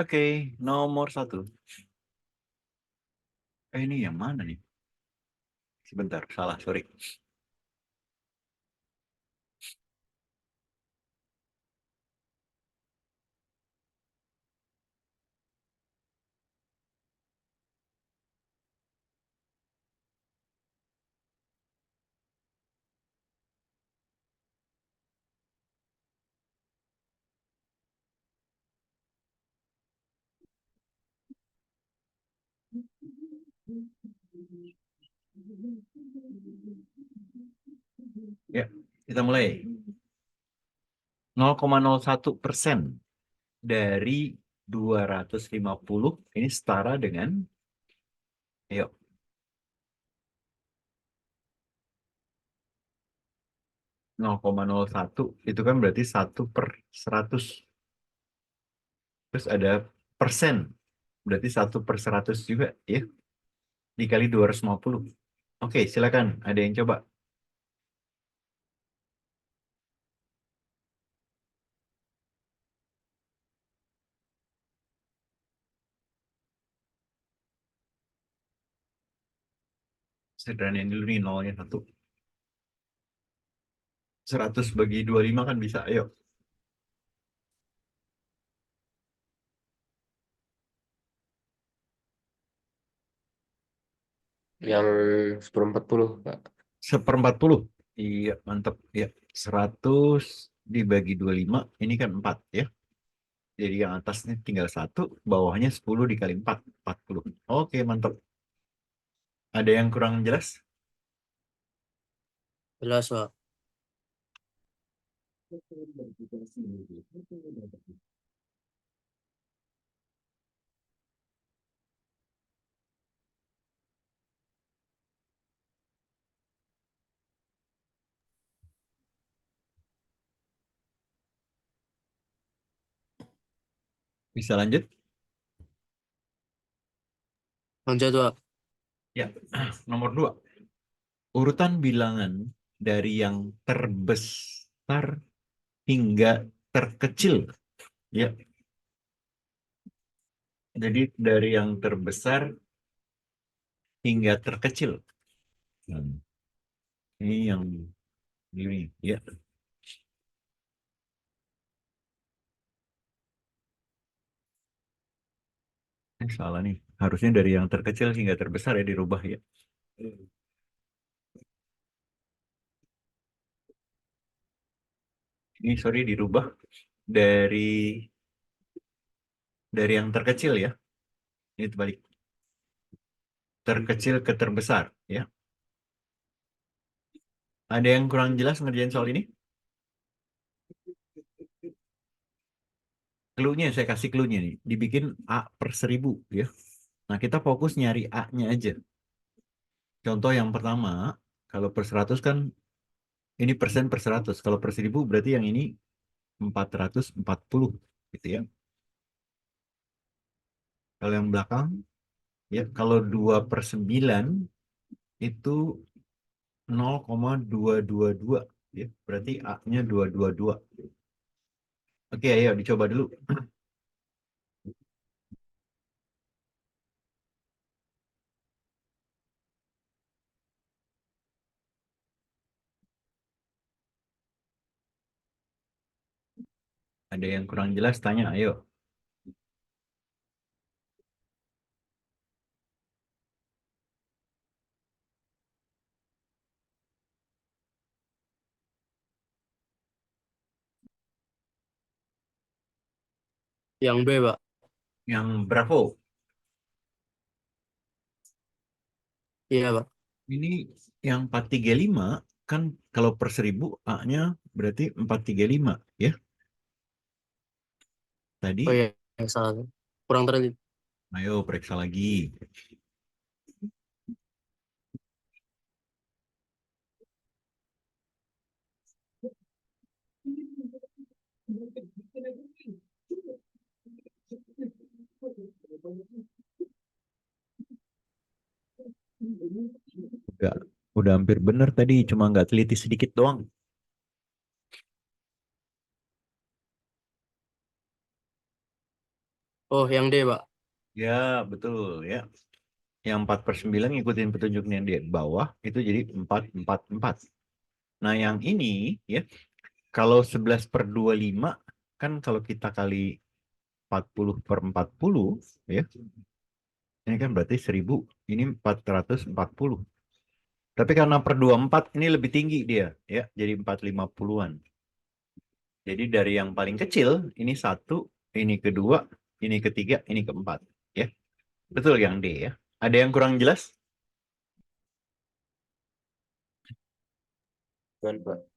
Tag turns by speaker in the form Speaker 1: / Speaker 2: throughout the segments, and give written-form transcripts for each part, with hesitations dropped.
Speaker 1: Oke, nomor 1. Ini yang mana nih? Sebentar, salah, sorry. Ya, kita mulai. 0,01% dari 250 ini setara dengan, ayo, 0,01 itu kan berarti 1/100. Terus ada persen, berarti 1/100 juga ya, dikali 250. Oke, silakan. Ada yang coba? Sederhanain dulu nih, nolnya 1. 100 bagi 25 kan bisa, ayo.
Speaker 2: Yang 1/40, Pak.
Speaker 1: 1/40. Iya, mantap. Ya, 100 dibagi 25, ini kan 4 ya. Jadi yang atasnya tinggal 1, bawahnya 10 dikali 4, 40. Oke, mantap. Ada yang kurang jelas?
Speaker 3: Jelas, Pak.
Speaker 1: Bisa lanjut?
Speaker 3: Lanjut, Pak.
Speaker 1: Ya, nomor 2. Urutan bilangan dari yang terbesar hingga terkecil. Ya, jadi dari yang terbesar hingga terkecil. Ini yang ini, ya. Salah nih. Harusnya dari yang terkecil hingga terbesar ya, dirubah ya. Ini sorry, dirubah dari yang terkecil ya. Ini terbalik. Terkecil ke terbesar ya. Ada yang kurang jelas ngerjain soal ini? Clue-nya saya kasih clue-nya nih. Dibikin A/1000 ya. Nah, kita fokus nyari A-nya aja. Contoh yang pertama, kalau per 100 kan ini persen per 100. Kalau per 1000 berarti yang ini 440 gitu ya. Kalau yang belakang ya, kalau 2/9 itu 0,222 ya. Berarti A-nya 222. Oke, ayo dicoba dulu. Ada yang kurang jelas tanya, ayo.
Speaker 3: Yang B, Pak.
Speaker 1: Yang Bravo.
Speaker 3: Iya, Pak.
Speaker 1: Ini yang 435 kan kalau per 1000 A-nya berarti 435 ya. Tadi,
Speaker 3: Oh iya, salah. Kurang terlihat.
Speaker 1: ayo periksa lagi. Udah, udah hampir bener tadi, cuma nggak teliti sedikit doang.
Speaker 3: Oh, yang D, Pak.
Speaker 1: Ya, betul ya. Yang 4/9 ngikutin petunjuknya di bawah, itu jadi 4, 4, 4. Nah, yang ini ya, kalau 11/25, kan kalau kita kali 40/40 ya, ini kan berarti 1000, ini 440. Tapi karena per 24 ini lebih tinggi dia ya, jadi 450-an. Jadi dari yang paling kecil ini 1, ini kedua, ini ketiga, ini keempat ya. Betul yang D ya. Ada yang kurang jelas?
Speaker 2: Kan, Pak.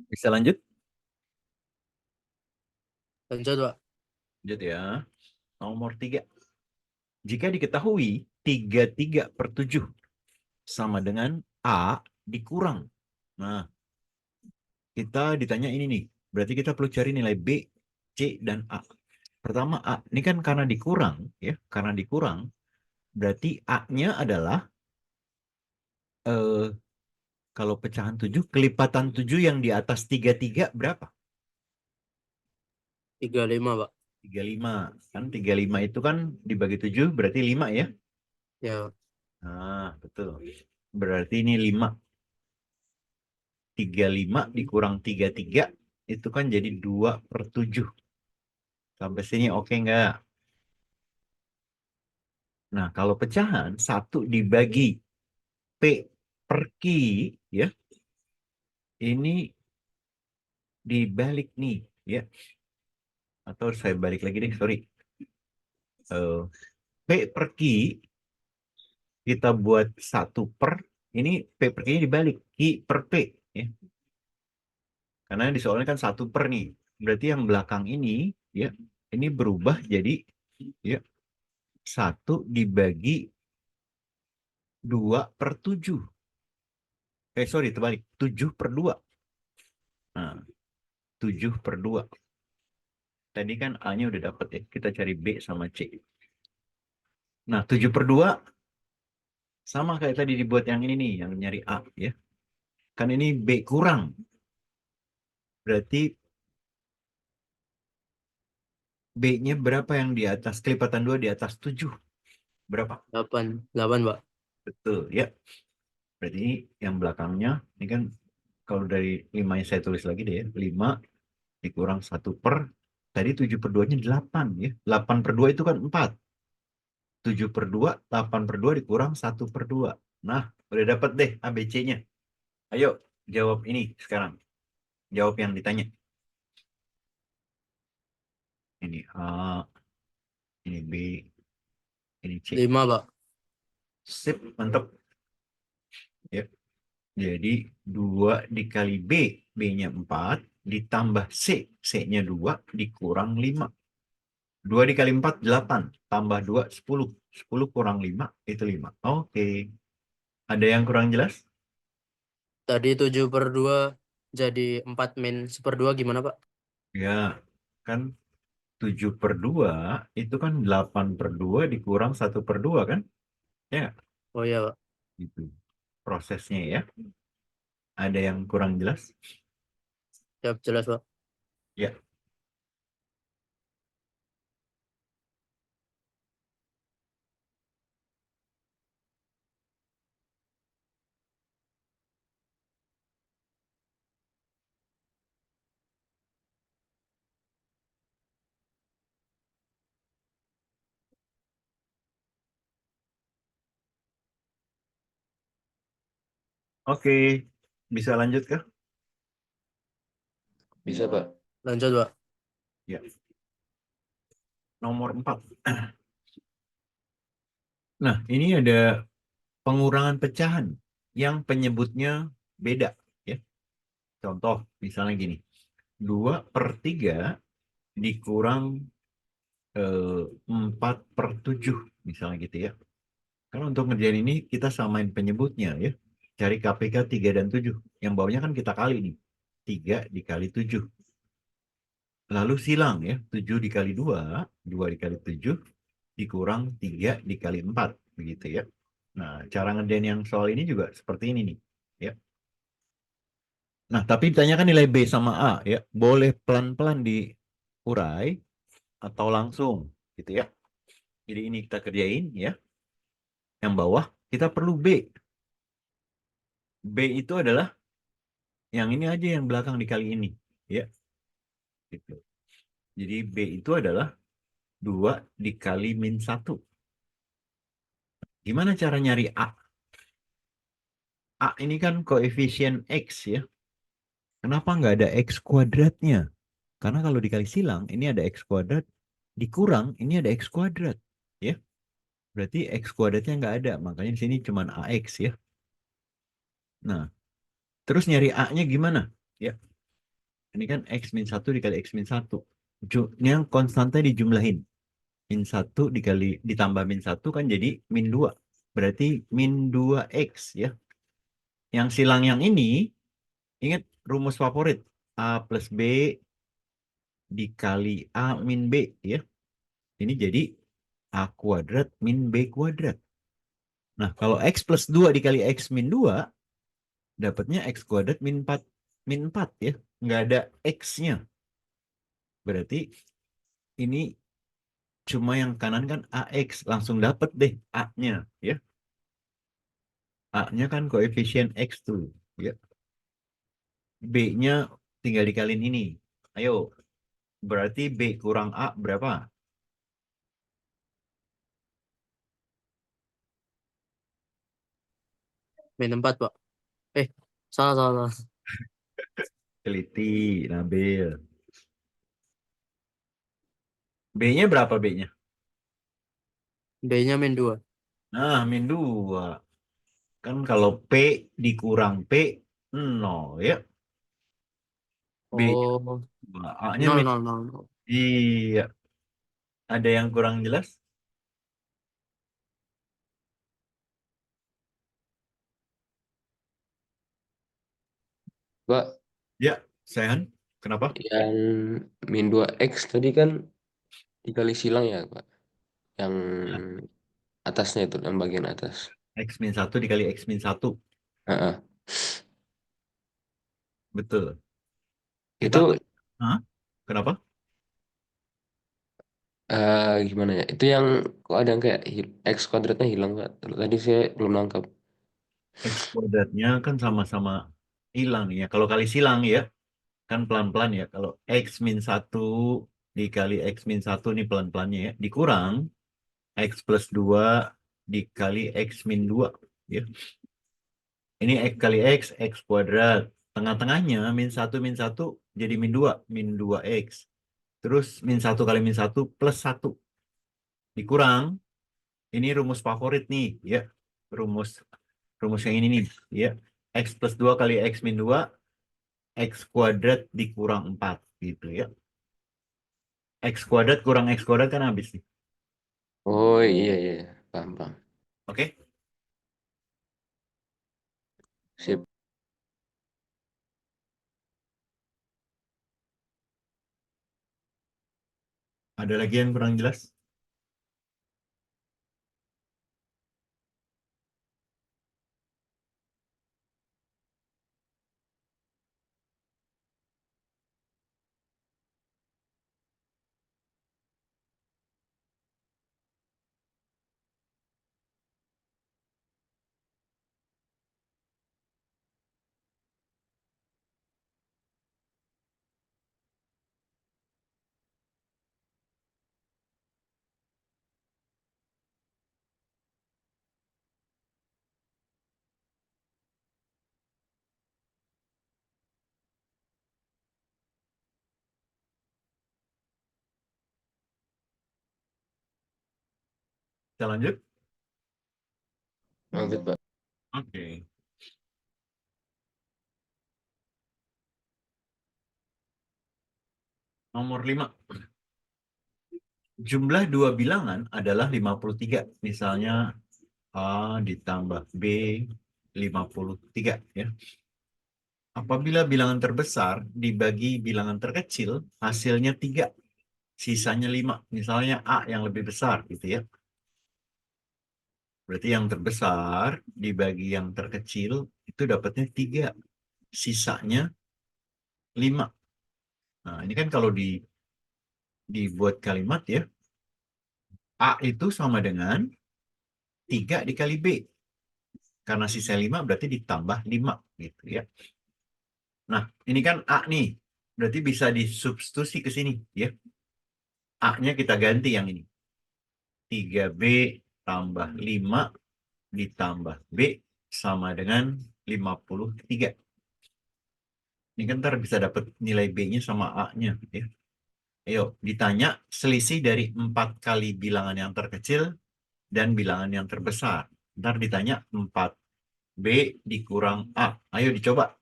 Speaker 1: Bisa lanjut?
Speaker 3: Lanjut, Pak.
Speaker 1: Lanjut ya. Nomor 3. Jika diketahui 33/7 sama dengan A dikurang. Nah, kita ditanya ini nih. Berarti kita perlu cari nilai B, C, dan A. Pertama A. Ini kan karena dikurang ya. Karena dikurang, berarti A-nya adalah kalau pecahan 7, kelipatan 7 yang di atas 33 berapa?
Speaker 3: 35, Pak.
Speaker 1: 35. Kan 35 itu kan dibagi 7 berarti 5 ya.
Speaker 3: Ya, Pak.
Speaker 1: Nah, betul. Berarti ini 5. 35 dikurang 33 itu kan jadi 2/7. Sampai sini oke nggak? Nah, kalau pecahan 1 dibagi P per Q ya, ini dibalik nih ya. Atau saya balik lagi deh, sorry. P per Q kita buat 1 per, ini P per Q-nya dibalik, Q per P ya. Karena di soalnya kan 1 per nih. Berarti yang belakang ini ya, ini berubah jadi ya 1 dibagi 2/7. Sorry, terbalik. 7/2. Nah, 7/2. Tadi kan A-nya udah dapet ya. Kita cari B sama C. Nah, 7/2 sama kayak tadi dibuat yang ini nih, yang nyari A ya. Kan ini B kurang. Berarti B-nya berapa yang di atas? Kelipatan 2 di atas 7. Berapa?
Speaker 3: 8, 8, Pak.
Speaker 1: Betul ya. Berarti ini yang belakangnya, ini kan kalau dari 5 yang saya tulis lagi deh ya. 5 dikurang 1 per, tadi 7/2-nya 8 ya. 8/2 itu kan 4. 7/2, 8/2 dikurang 1/2. Nah, udah dapat deh ABC-nya. Ayo, jawab ini sekarang. Jawab yang ditanya. Ini A, ini B, ini C.
Speaker 3: 5, Pak.
Speaker 1: Sip, mantap. Ya. Jadi 2 dikali B, B-nya 4, ditambah C, C-nya 2, dikurang 5. 2 dikali 4, 8, tambah 2, 10. 10 kurang 5, itu 5. Oke. Ada yang kurang jelas?
Speaker 3: Tadi 7/2 jadi 4 min 1/2 gimana, Pak?
Speaker 1: Ya, kan 7/2 itu kan 8/2 dikurang 1/2 kan? Ya,
Speaker 3: Oh iya, Pak.
Speaker 1: gitu. Prosesnya ya. Ada yang kurang jelas?
Speaker 3: Siap, jelas, Pak.
Speaker 1: Ya. Oke. Bisa lanjut kah?
Speaker 2: Bisa, Pak.
Speaker 3: Lanjut, Pak.
Speaker 1: Ya. Nomor 4. Nah, ini ada pengurangan pecahan yang penyebutnya beda ya. Contoh misalnya gini. 2/3 dikurang 4/7 misalnya gitu ya. Karena untuk ngerjain ini kita samain penyebutnya ya. Cari KPK 3 dan 7. Yang bawahnya kan kita kali nih. 3 dikali 7. Lalu silang ya. 7 dikali 2, 2 dikali 7, dikurang 3 dikali 4. Begitu ya. Nah, cara ngerjain yang soal ini juga seperti ini nih. Ya. Nah, tapi ditanyakan nilai B sama A ya. Boleh pelan-pelan diurai atau langsung gitu ya. Jadi ini kita kerjain ya. Yang bawah kita perlu B. B itu adalah yang ini aja yang belakang dikali ini ya. Gitu. Jadi B itu adalah 2 dikali min 1. Gimana cara nyari A? A ini kan koefisien X ya. Kenapa nggak ada X kuadratnya? Karena kalau dikali silang, ini ada X kuadrat, dikurang, ini ada X kuadrat. Ya, berarti X kuadratnya nggak ada. Makanya di sini cuma AX ya. Nah, terus nyari A-nya gimana? Ya, ini kan X min 1 dikali X min 1. Ini yang konstanta dijumlahin. Min 1 dikali ditambah min 1 kan jadi min 2. Berarti min 2X ya. Yang silang yang ini, ingat rumus favorit. A plus B dikali A min B ya. Ini jadi A kuadrat min B kuadrat. Nah, kalau X plus 2 dikali X min 2, dapatnya X kuadrat min 4 ya. Nggak ada X-nya. Berarti ini cuma yang kanan kan AX. Langsung dapat deh A-nya ya. A-nya kan koefisien X tuh ya. B-nya tinggal dikalin ini. Ayo, berarti B kurang A berapa?
Speaker 3: Min 4, Pak. Eh, salah, salah, salah.
Speaker 1: Teliti, Nabil. B-nya berapa B-nya?
Speaker 3: B-nya min 2.
Speaker 1: Nah, min 2. Kan kalau P dikurang P, 0 ya. B-nya
Speaker 3: Oh,
Speaker 1: 2. A-nya
Speaker 3: nol,
Speaker 1: min.
Speaker 3: nol, nol, nol.
Speaker 1: Iya. Ada yang kurang jelas?
Speaker 2: Pak,
Speaker 1: Ya, Sehan. Kenapa?
Speaker 2: yang min 2x tadi kan dikali silang ya, Pak. Yang atasnya itu, yang bagian atas.
Speaker 1: X min 1 dikali X min 1.
Speaker 2: Heeh.
Speaker 1: Betul. Kita,
Speaker 2: Itu
Speaker 1: hah? Kenapa?
Speaker 2: gimana ya? Itu yang kok ada yang kayak x kuadratnya hilang, Pak. Tadi saya belum nangkap.
Speaker 1: X kuadratnya kan sama-sama hilang nih ya. Kalau kali silang ya, kan pelan-pelan ya. Kalau X min 1 dikali X min 1 nih pelan-pelannya ya. Dikurang X plus 2 dikali X min 2 ya. Ini X kali X, X kuadrat. Tengah-tengahnya min 1 jadi min 2X. Terus min 1 kali min 1 plus 1. Dikurang, ini rumus favorit nih ya. Rumus rumus yang ini nih ya. X plus 2 kali X min 2, X kuadrat dikurang 4 gitu ya. X kuadrat kurang X kuadrat kan habis nih.
Speaker 2: Oh iya iya, paham paham.
Speaker 1: Oke?
Speaker 2: Sip.
Speaker 1: Ada lagi yang kurang jelas? Kita lanjut.
Speaker 2: Lanjut, Pak.
Speaker 1: Oke. Nomor 5. Jumlah dua bilangan adalah 53. Misalnya A ditambah B 53 ya. Apabila bilangan terbesar dibagi bilangan terkecil, hasilnya 3, sisanya 5. Misalnya A yang lebih besar gitu ya. Berarti yang terbesar dibagi yang terkecil itu dapatnya 3, sisanya 5. Nah, ini kan kalau dibuat kalimat ya, A itu sama dengan 3 dikali B. Karena sisa 5 berarti ditambah 5 gitu ya. Nah, ini kan A nih. Berarti bisa disubstitusi ke sini ya. A-nya kita ganti yang ini. 3B tambah 5 ditambah B sama dengan 53. Ini kan ntar bisa dapat nilai B-nya sama A-nya ya. Ayo, ditanya selisih dari 4 kali bilangan yang terkecil dan bilangan yang terbesar. Ntar ditanya 4B dikurang A. Ayo dicoba.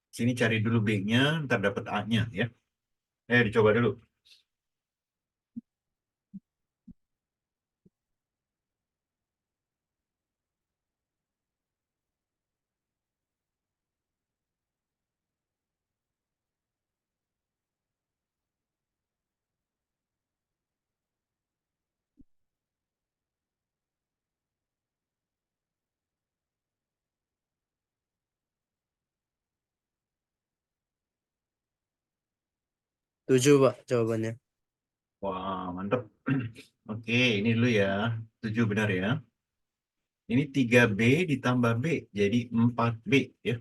Speaker 1: Sini cari dulu B-nya, ntar dapat A-nya ya. Ayo dicoba dulu.
Speaker 3: Tujuh, Pak, jawabannya.
Speaker 1: Wah, mantep. Oke, ini dulu ya. 7 benar ya. Ini 3B ditambah B, jadi 4B ya.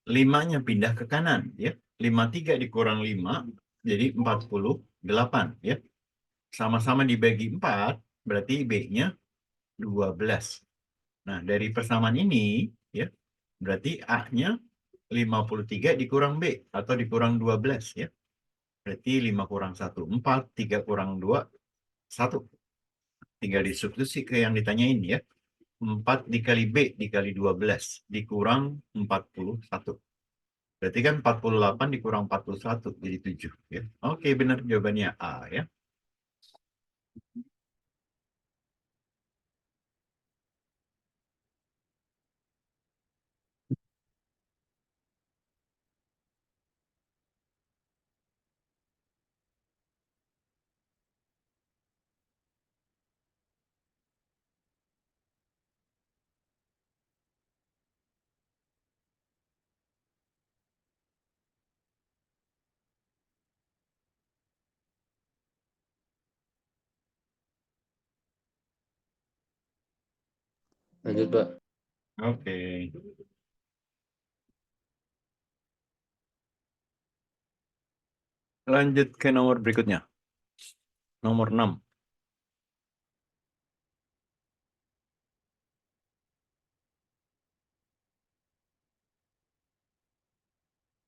Speaker 1: 5-nya pindah ke kanan ya. 53 dikurang 5, jadi 48 ya. Sama-sama dibagi 4, berarti B-nya 12. Nah, dari persamaan ini ya, berarti A-nya 53 dikurang B atau dikurang 12 ya. Berarti 5 kurang 1, 4, 3 kurang 2, 1. Tinggal disubstitusi ke yang ditanyain ya. 4 dikali B dikali 12 dikurang 41. Berarti kan 48 dikurang 41 jadi 7 ya. Oke, benar jawabannya A ya.
Speaker 2: Lanjut, Pak.
Speaker 1: Oke. Lanjut ke nomor berikutnya. Nomor 6.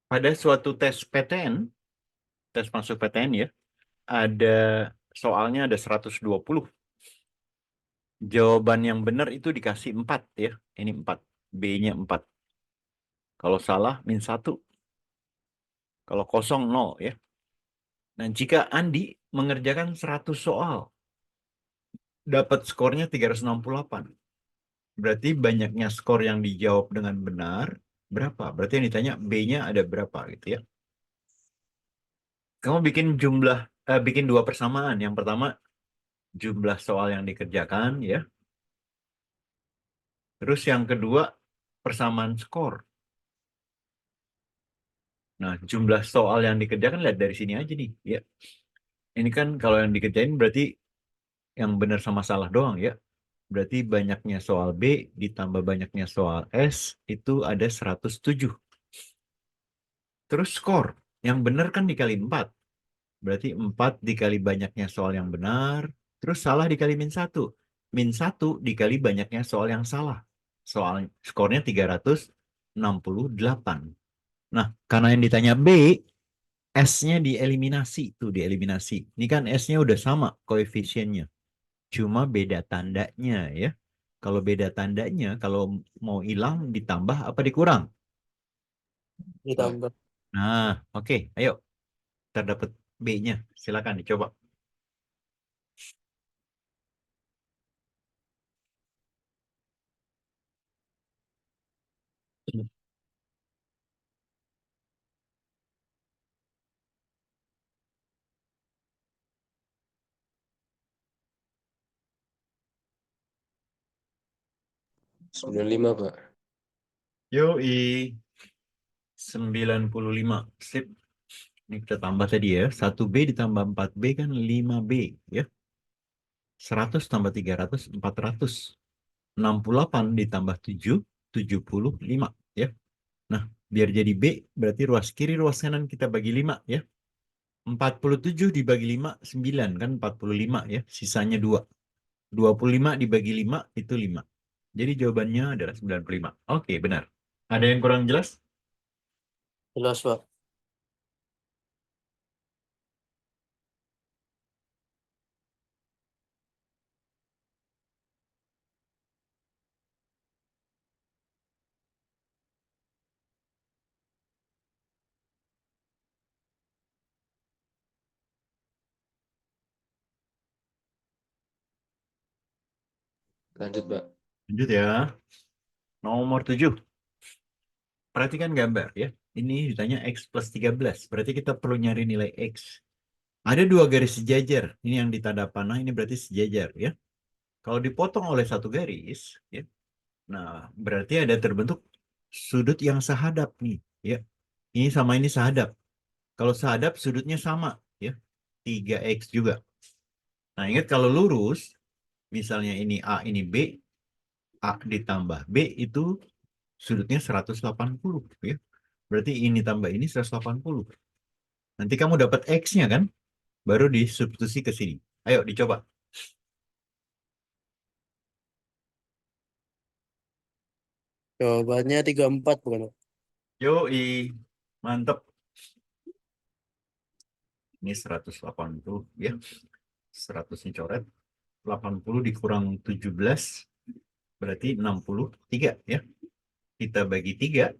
Speaker 1: Pada suatu tes PTN, tes masuk PTN ya, ada soalnya ada 120. Jawaban yang benar itu dikasih 4 ya. Ini 4. B-nya 4. Kalau salah min 1. Kalau kosong 0 ya. Nah, jika Andi mengerjakan 100 soal, dapat skornya 368. Berarti banyaknya skor yang dijawab dengan benar berapa? Berarti yang ditanya B-nya ada berapa gitu ya. Kamu bikin 2 persamaan. Yang pertama jumlah soal yang dikerjakan ya. Terus yang kedua persamaan skor. Nah, jumlah soal yang dikerjakan lihat dari sini aja nih ya. Ini kan kalau yang dikerjain berarti yang benar sama salah doang ya. Berarti banyaknya soal B ditambah banyaknya soal S itu ada 107. Terus skor. Yang benar kan dikali 4. Berarti 4 dikali banyaknya soal yang benar. Terus salah dikali min 1. Min 1 dikali banyaknya soal yang salah. Soal skornya 368. Nah, karena yang ditanya B, S-nya dieliminasi. Tuh dieliminasi. Ini kan S-nya udah sama koefisiennya. Cuma beda tandanya ya. Kalau beda tandanya, kalau mau hilang ditambah apa dikurang?
Speaker 3: Ditambah.
Speaker 1: Nah, oke. Ayo. Terdapat B-nya. Silakan dicoba.
Speaker 2: 95, Pak.
Speaker 1: Yoi. 95. Sip. Ini kita tambah tadi ya. 1B ditambah 4B kan 5B ya. 100 tambah 300, 400. 68 ditambah 7, 75 ya. Nah, biar jadi B berarti ruas kiri ruas kanan kita bagi 5 ya. 47 dibagi 5, 9 kan 45 ya. Sisanya 2. 25 dibagi 5 itu 5. Jadi jawabannya adalah 95. Oke, benar. Ada yang kurang jelas?
Speaker 3: Jelas, Pak.
Speaker 2: Lanjut, Pak.
Speaker 1: Lanjut ya. Nomor 7. Perhatikan gambar ya. Ini ditanya X plus 13. Berarti kita perlu nyari nilai X. Ada dua garis sejajar. Ini yang ditanda panah, ini berarti sejajar ya. Kalau dipotong oleh satu garis, ya, nah berarti ada terbentuk sudut yang sahadap nih, ya. Ini sama ini sahadap. Kalau sahadap sudutnya sama, ya, 3x juga. Nah ingat kalau lurus, misalnya ini A ini B, A ditambah B itu sudutnya 180, ya. Berarti ini tambah ini 180. Nanti kamu dapat X-nya kan, baru disubstitusi ke sini. Ayo dicoba.
Speaker 3: Jawabannya 34 bukan, Pak?
Speaker 1: Yoi, mantep. Ini 180 ya. 100-nya coret. 80 dikurang 17 berarti 63 ya. Kita bagi 3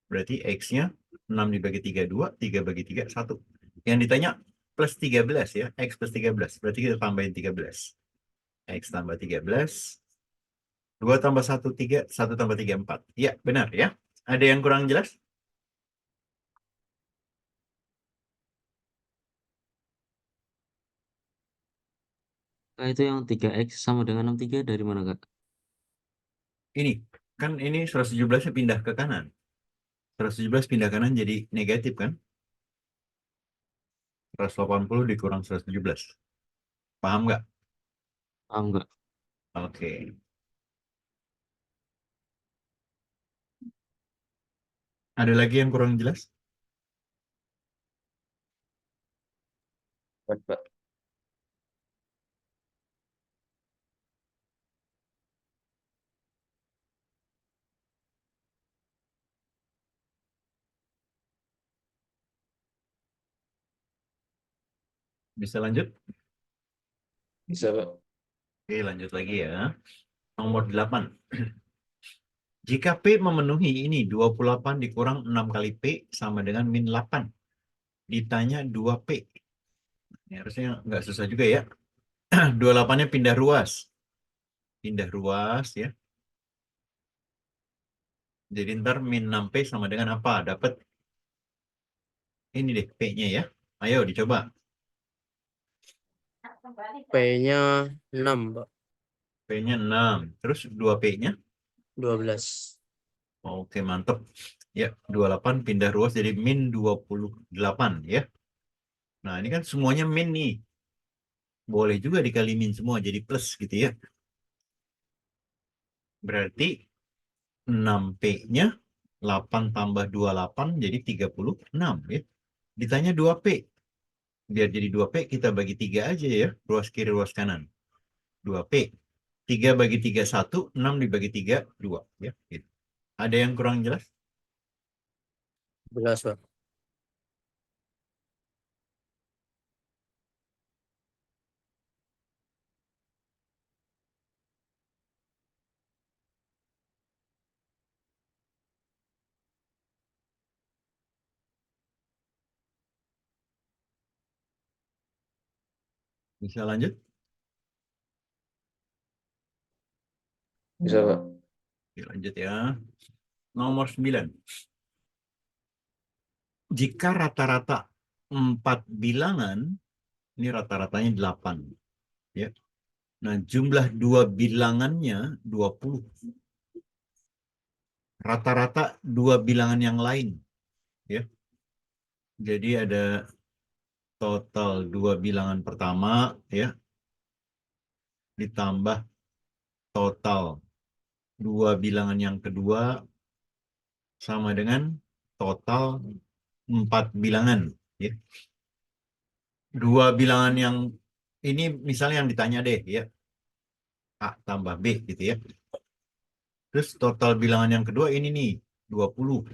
Speaker 1: berarti X-nya 6 dibagi 3 2, 3 bagi 3 1. Yang ditanya plus 13 ya, X plus 13. Berarti kita tambahin 13. X tambah 13. 2 tambah 1 3, 1 tambah 3 4. Ya, benar ya. Ada yang kurang jelas?
Speaker 4: Kak, itu yang 3X sama dengan 63 dari mana, Kak?
Speaker 1: Ini kan ini 117-nya pindah ke kanan. 117 pindah kanan jadi negatif kan? 180 dikurang 117. Paham nggak?
Speaker 4: Paham nggak?
Speaker 1: Oke. Ada lagi yang kurang jelas?
Speaker 2: Buat, Pak.
Speaker 1: Bisa lanjut?
Speaker 2: Bisa, Pak.
Speaker 1: Oke, lanjut lagi ya. Nomor 8. Jika P memenuhi ini 28 dikurang 6 kali P sama dengan min 8. Ditanya 2P. Ini harusnya nggak susah juga ya. 28-nya pindah ruas. Pindah ruas ya. Jadi ntar min 6P sama dengan apa? Dapat ini deh P-nya ya. Ayo dicoba.
Speaker 3: P-nya 6, Pak.
Speaker 1: P-nya 6. Terus 2P-nya?
Speaker 3: 12.
Speaker 1: Oke, mantep. Ya, 28 pindah ruas jadi min 28 ya. Nah, ini kan semuanya min nih. Boleh juga dikali min semua jadi plus gitu ya. Berarti 6P-nya 8 tambah 28 jadi 36 ya. Ditanya 2P. Biar jadi 2P kita bagi 3 aja ya. Ruas kiri, ruas kanan. 2P. 3 bagi 3 1, 6 dibagi 3 2 ya. Gitu. Ada yang kurang jelas?
Speaker 3: 11, Pak.
Speaker 1: Bisa lanjut?
Speaker 2: Bisa, Pak.
Speaker 1: Oke, lanjut ya. Nomor 9. Jika rata-rata 4 bilangan, ini rata-ratanya 8. Ya. Nah, jumlah 2 bilangannya 20. rata-rata dua bilangan yang lain. Ya. Jadi ada total dua bilangan pertama ya ditambah total dua bilangan yang kedua sama dengan total 4 bilangan ya. Dua bilangan yang ini misalnya yang ditanya deh ya, A tambah B gitu ya. Terus total bilangan yang kedua ini nih 20.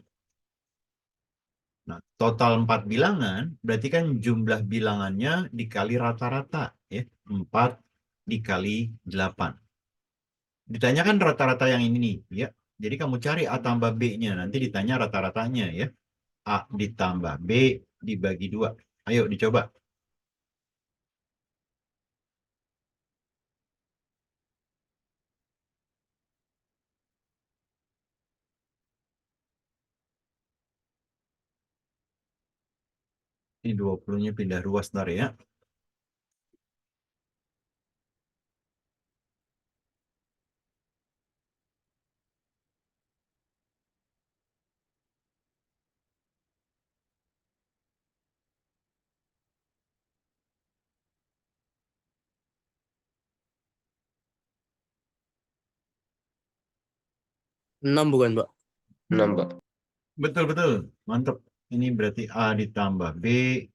Speaker 1: Nah, total 4 bilangan berarti kan jumlah bilangannya dikali rata-rata ya. 4 dikali 8. Ditanyakan rata-rata yang ini nih ya. Jadi kamu cari A tambah B-nya, nanti ditanya rata-ratanya ya. A ditambah B dibagi 2. Ayo dicoba. Ini 20-nya pindah ruas ntar ya.
Speaker 3: Enam bukan, Pak?
Speaker 2: 6, Pak.
Speaker 1: Betul-betul. Mantap. Ini berarti A ditambah B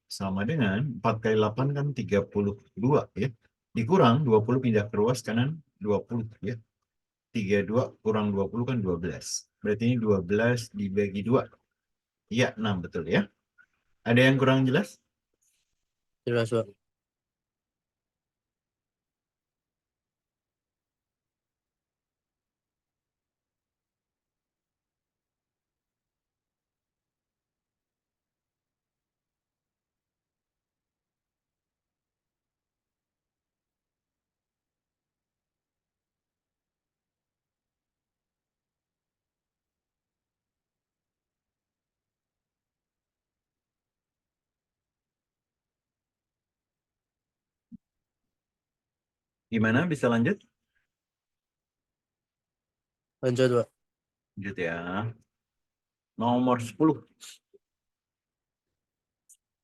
Speaker 1: sama dengan 4 kali 8 kan 32 ya. Dikurang 20 pindah ke ruas kanan 20 ya. 32 kurang 20 kan 12. Berarti ini 12 dibagi 2. Iya, 6 betul ya. Ada yang kurang jelas?
Speaker 3: Jelas, Pak.
Speaker 1: Gimana bisa lanjut?
Speaker 3: Lanjut, Pak.
Speaker 1: Lanjut ya. Nomor 10.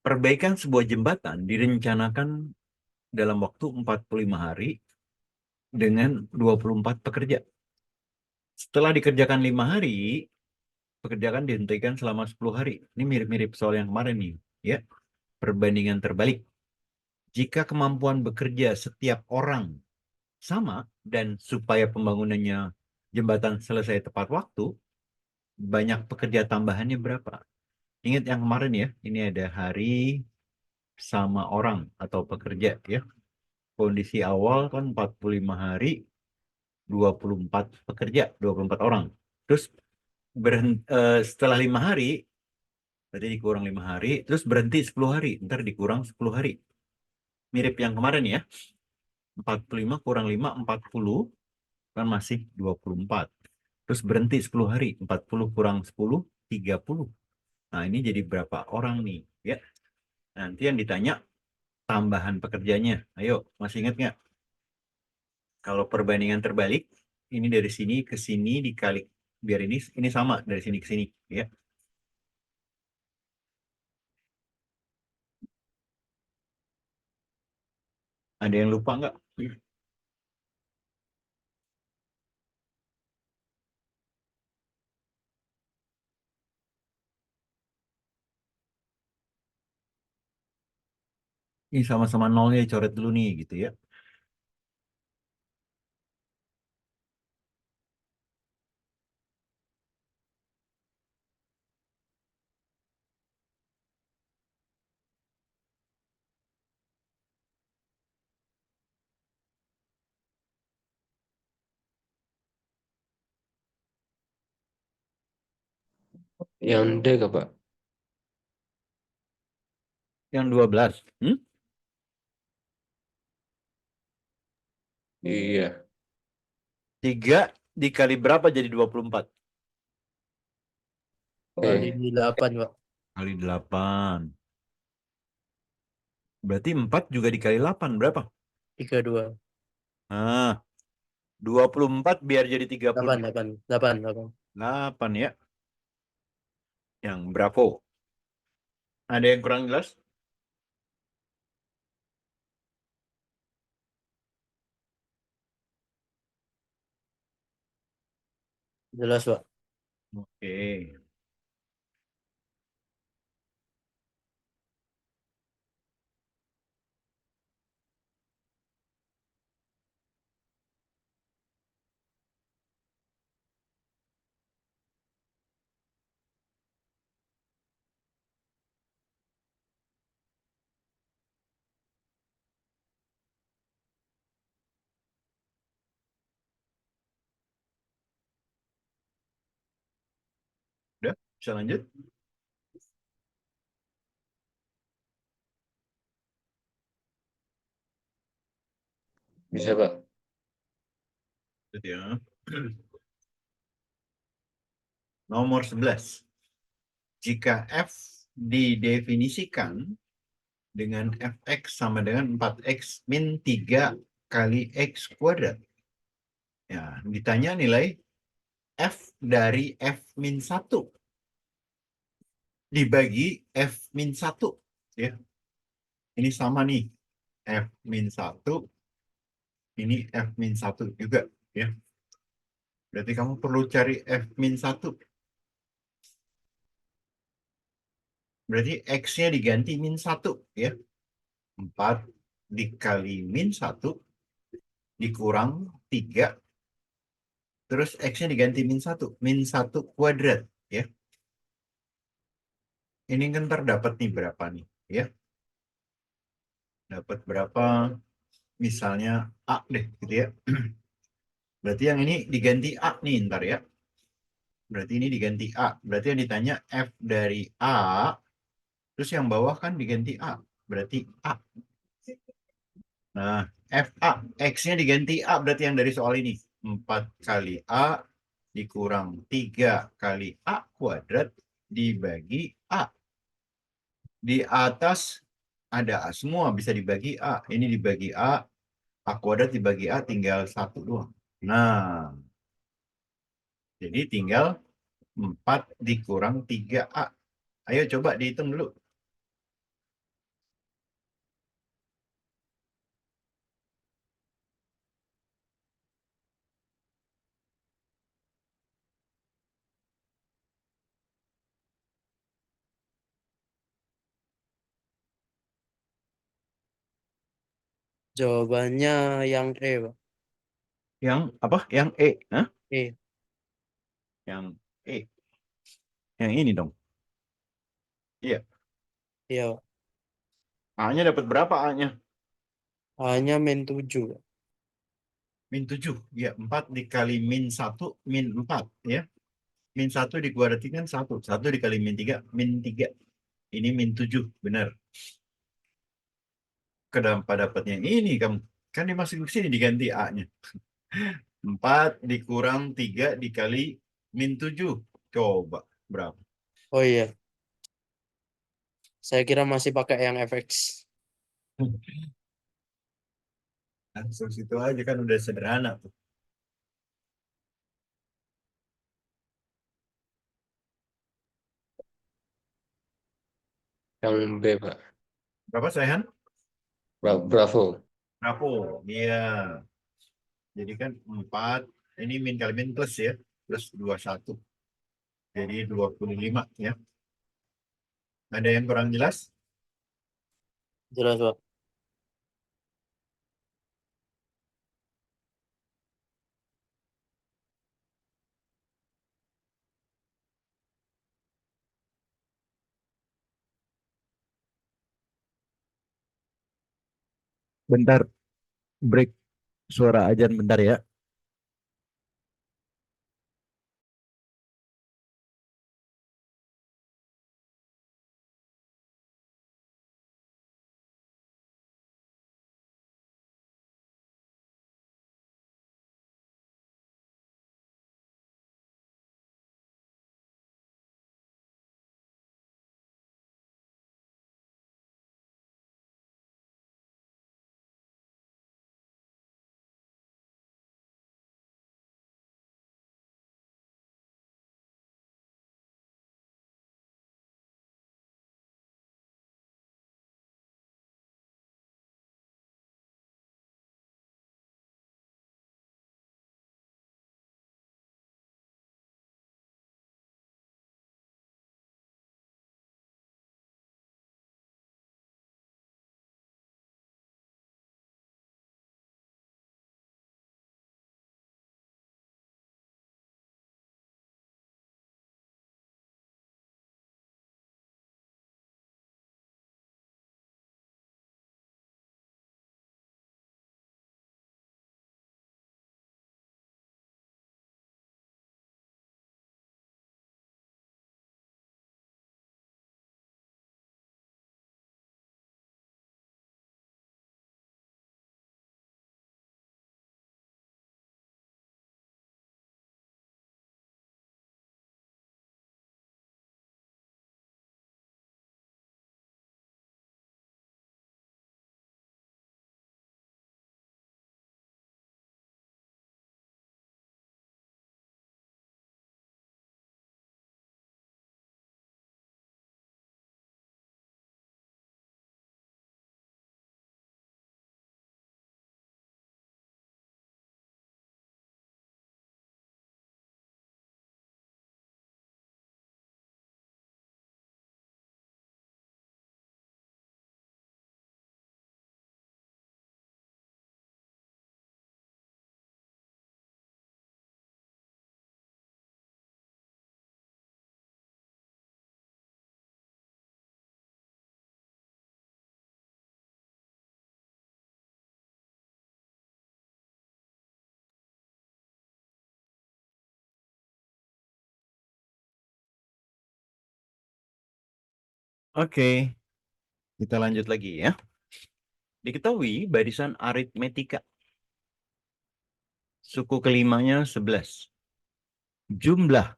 Speaker 1: Perbaikan sebuah jembatan direncanakan dalam waktu 45 hari dengan 24 pekerja. Setelah dikerjakan 5 hari, pekerjaan dihentikan selama 10 hari. Ini mirip-mirip soal yang kemarin nih. Ya, perbandingan terbalik. Jika kemampuan bekerja setiap orang sama dan supaya pembangunannya jembatan selesai tepat waktu, banyak pekerja tambahannya berapa? Ingat yang kemarin ya, ini ada hari sama orang atau pekerja ya. Kondisi awal kan 45 hari, 24 pekerja, 24 orang. Terus setelah 5 hari, berarti dikurang 5 hari, terus berhenti 10 hari, ntar dikurang 10 hari. Mirip yang kemarin ya, 45 kurang 5, 40, kan masih 24. Terus berhenti 10 hari, 40 kurang 10, 30. Nah, ini jadi berapa orang nih? Ya, nanti yang ditanya tambahan pekerjanya. Ayo, masih ingat nggak? Kalau perbandingan terbalik, ini dari sini ke sini dikali, biar ini sama dari sini ke sini. Ya, ada yang lupa nggak? Ini sama-sama nolnya dicoret dulu nih, gitu ya.
Speaker 2: Yang D kah, Pak?
Speaker 1: Yang 12.
Speaker 2: Iya.
Speaker 1: 3 dikali berapa jadi 24?
Speaker 3: Kali
Speaker 2: Eh,
Speaker 3: 8, Pak.
Speaker 1: Kali 8. Berarti 4 juga dikali 8. Berapa?
Speaker 3: 32.
Speaker 1: Nah, 24 biar jadi
Speaker 3: 8,
Speaker 1: 32.
Speaker 3: 8, 8, 8.
Speaker 1: 8 ya. Yang Bravo. Ada yang kurang jelas?
Speaker 3: Jelas, Pak.
Speaker 1: Oke. Udah, bisa lanjut?
Speaker 2: Bisa, Pak.
Speaker 1: Lanjut ya. Nomor 11. Jika F didefinisikan dengan fx sama dengan 4x min 3 kali x kuadrat. Ya, ditanya nilai f dari f min 1 dibagi f min 1. Ya. Ini sama nih. F min 1. Ini f min 1 juga. Ya. Berarti kamu perlu cari f min 1. Berarti x-nya diganti min 1. Ya. 4 dikali min 1 dikurang 3. Terus X-nya diganti min 1. Min 1 kuadrat. Ya. Ini kan terdapat nih berapa nih. Ya. Dapat berapa? Misalnya A deh. Gitu ya. Berarti yang ini diganti A nih ntar ya. Berarti ini diganti A. Berarti yang ditanya F dari A. Terus yang bawah kan diganti A. Berarti A. Nah, FA. X-nya diganti A. Berarti yang dari soal ini. 4 kali A dikurang 3 kali A kuadrat dibagi A. Di atas ada A semua. Bisa dibagi A. Ini dibagi A. A kuadrat dibagi A tinggal 1 doang. Nah, jadi tinggal 4 dikurang 3A. Ayo coba dihitung dulu.
Speaker 3: Jawabannya yang E, Pak.
Speaker 1: Yang apa? Yang E. Hah?
Speaker 3: E.
Speaker 1: Yang E. Yang ini dong. Iya.
Speaker 3: Iya, Pak.
Speaker 1: A-nya dapat berapa A-nya?
Speaker 3: A-nya min 7, Pak.
Speaker 1: Min 7. Ya, 4 dikali min 1, min 4. Ya. Min 1 dikuadratikan 1. 1 dikali min 3, min 3. Ini min 7. Benar. Kenapa dapatnya ini kamu? Kan dimasukin ke sini diganti A-nya. 4 dikurang 3 dikali min 7. Coba berapa?
Speaker 3: Oh iya, saya kira masih pakai yang FX.
Speaker 1: Langsung situ aja kan udah sederhana tuh.
Speaker 2: Yang B, Pak.
Speaker 1: Berapa Sayhan?
Speaker 2: Bravo.
Speaker 1: Bravo. Iya. Jadi kan 4. Ini min kali min plus ya. Plus 21. Jadi 25 ya. Ada yang kurang jelas?
Speaker 3: Jelas, Pak.
Speaker 1: Bentar, break suara ajan bentar ya. Oke, kita lanjut lagi ya. Diketahui barisan aritmetika. Suku kelimanya 11. Jumlah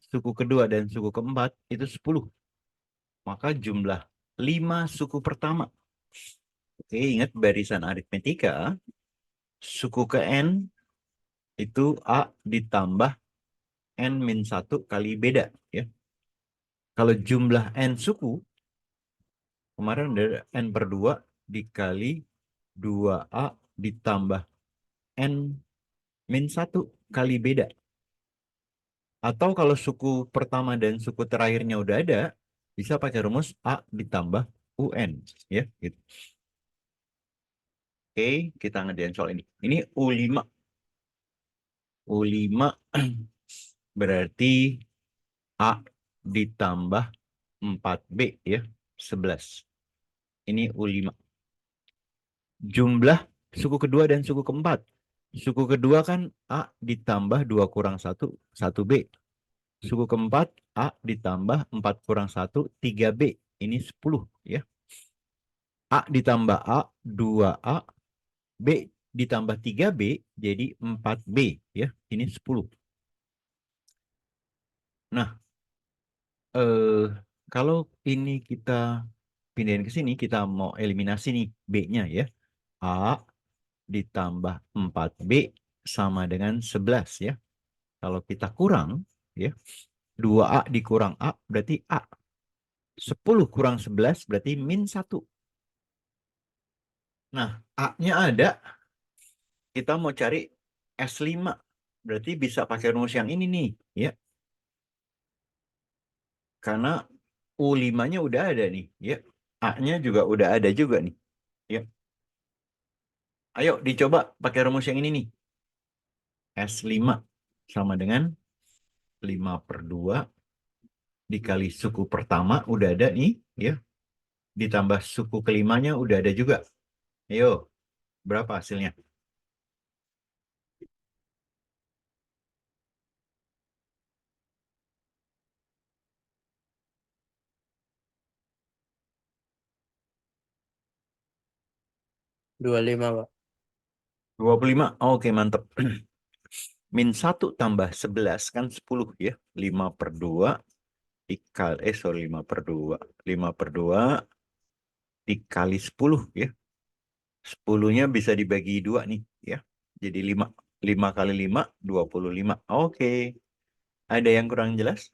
Speaker 1: suku kedua dan suku keempat itu 10. Maka jumlah 5 suku pertama. Oke, ingat barisan aritmetika. Suku ke N itu A ditambah N-1 kali beda. Ya. Kalau jumlah N suku, kemarin ada N per 2 dikali 2A ditambah N-1 kali beda. Atau kalau suku pertama dan suku terakhirnya udah ada, bisa pakai rumus A ditambah UN. Ya, gitu. Oke, kita ngerjain soal ini. Ini U5. U5 berarti A ditambah 4B ya, 11. Ini U5. Jumlah suku kedua dan suku keempat. Suku kedua kan A ditambah 2 kurang 1, 1B. Suku keempat A ditambah 4 kurang 1, 3B. Ini 10 ya. A ditambah A, 2A. B ditambah 3B jadi 4B ya. Ini 10. Nah, kalau ini kita pindahin ke sini, kita mau eliminasi nih B-nya ya. A ditambah 4B sama dengan 11 ya. Kalau kita kurang ya, 2A dikurang A berarti A. 10 kurang 11 berarti min 1. Nah, A-nya ada, kita mau cari S5. Berarti bisa pakai rumus yang ini nih ya. Karena U5-nya udah ada nih ya. A-nya juga udah ada juga nih ya. Ayo dicoba pakai rumus yang ini nih. S5 sama dengan 5 per 2 dikali suku pertama udah ada nih ya. Ditambah suku kelimanya udah ada juga. Ayo, berapa hasilnya?
Speaker 3: Dua lima, Pak.
Speaker 1: 25. Oke, mantap. Min 1 tambah 11 kan 10 ya. 5 per 2 dikali, 5 per 2. 5 per 2 dikali 10 ya. 10-nya bisa dibagi 2 nih ya. Jadi 5. 5 kali 5, 25. Oke. Ada yang kurang jelas?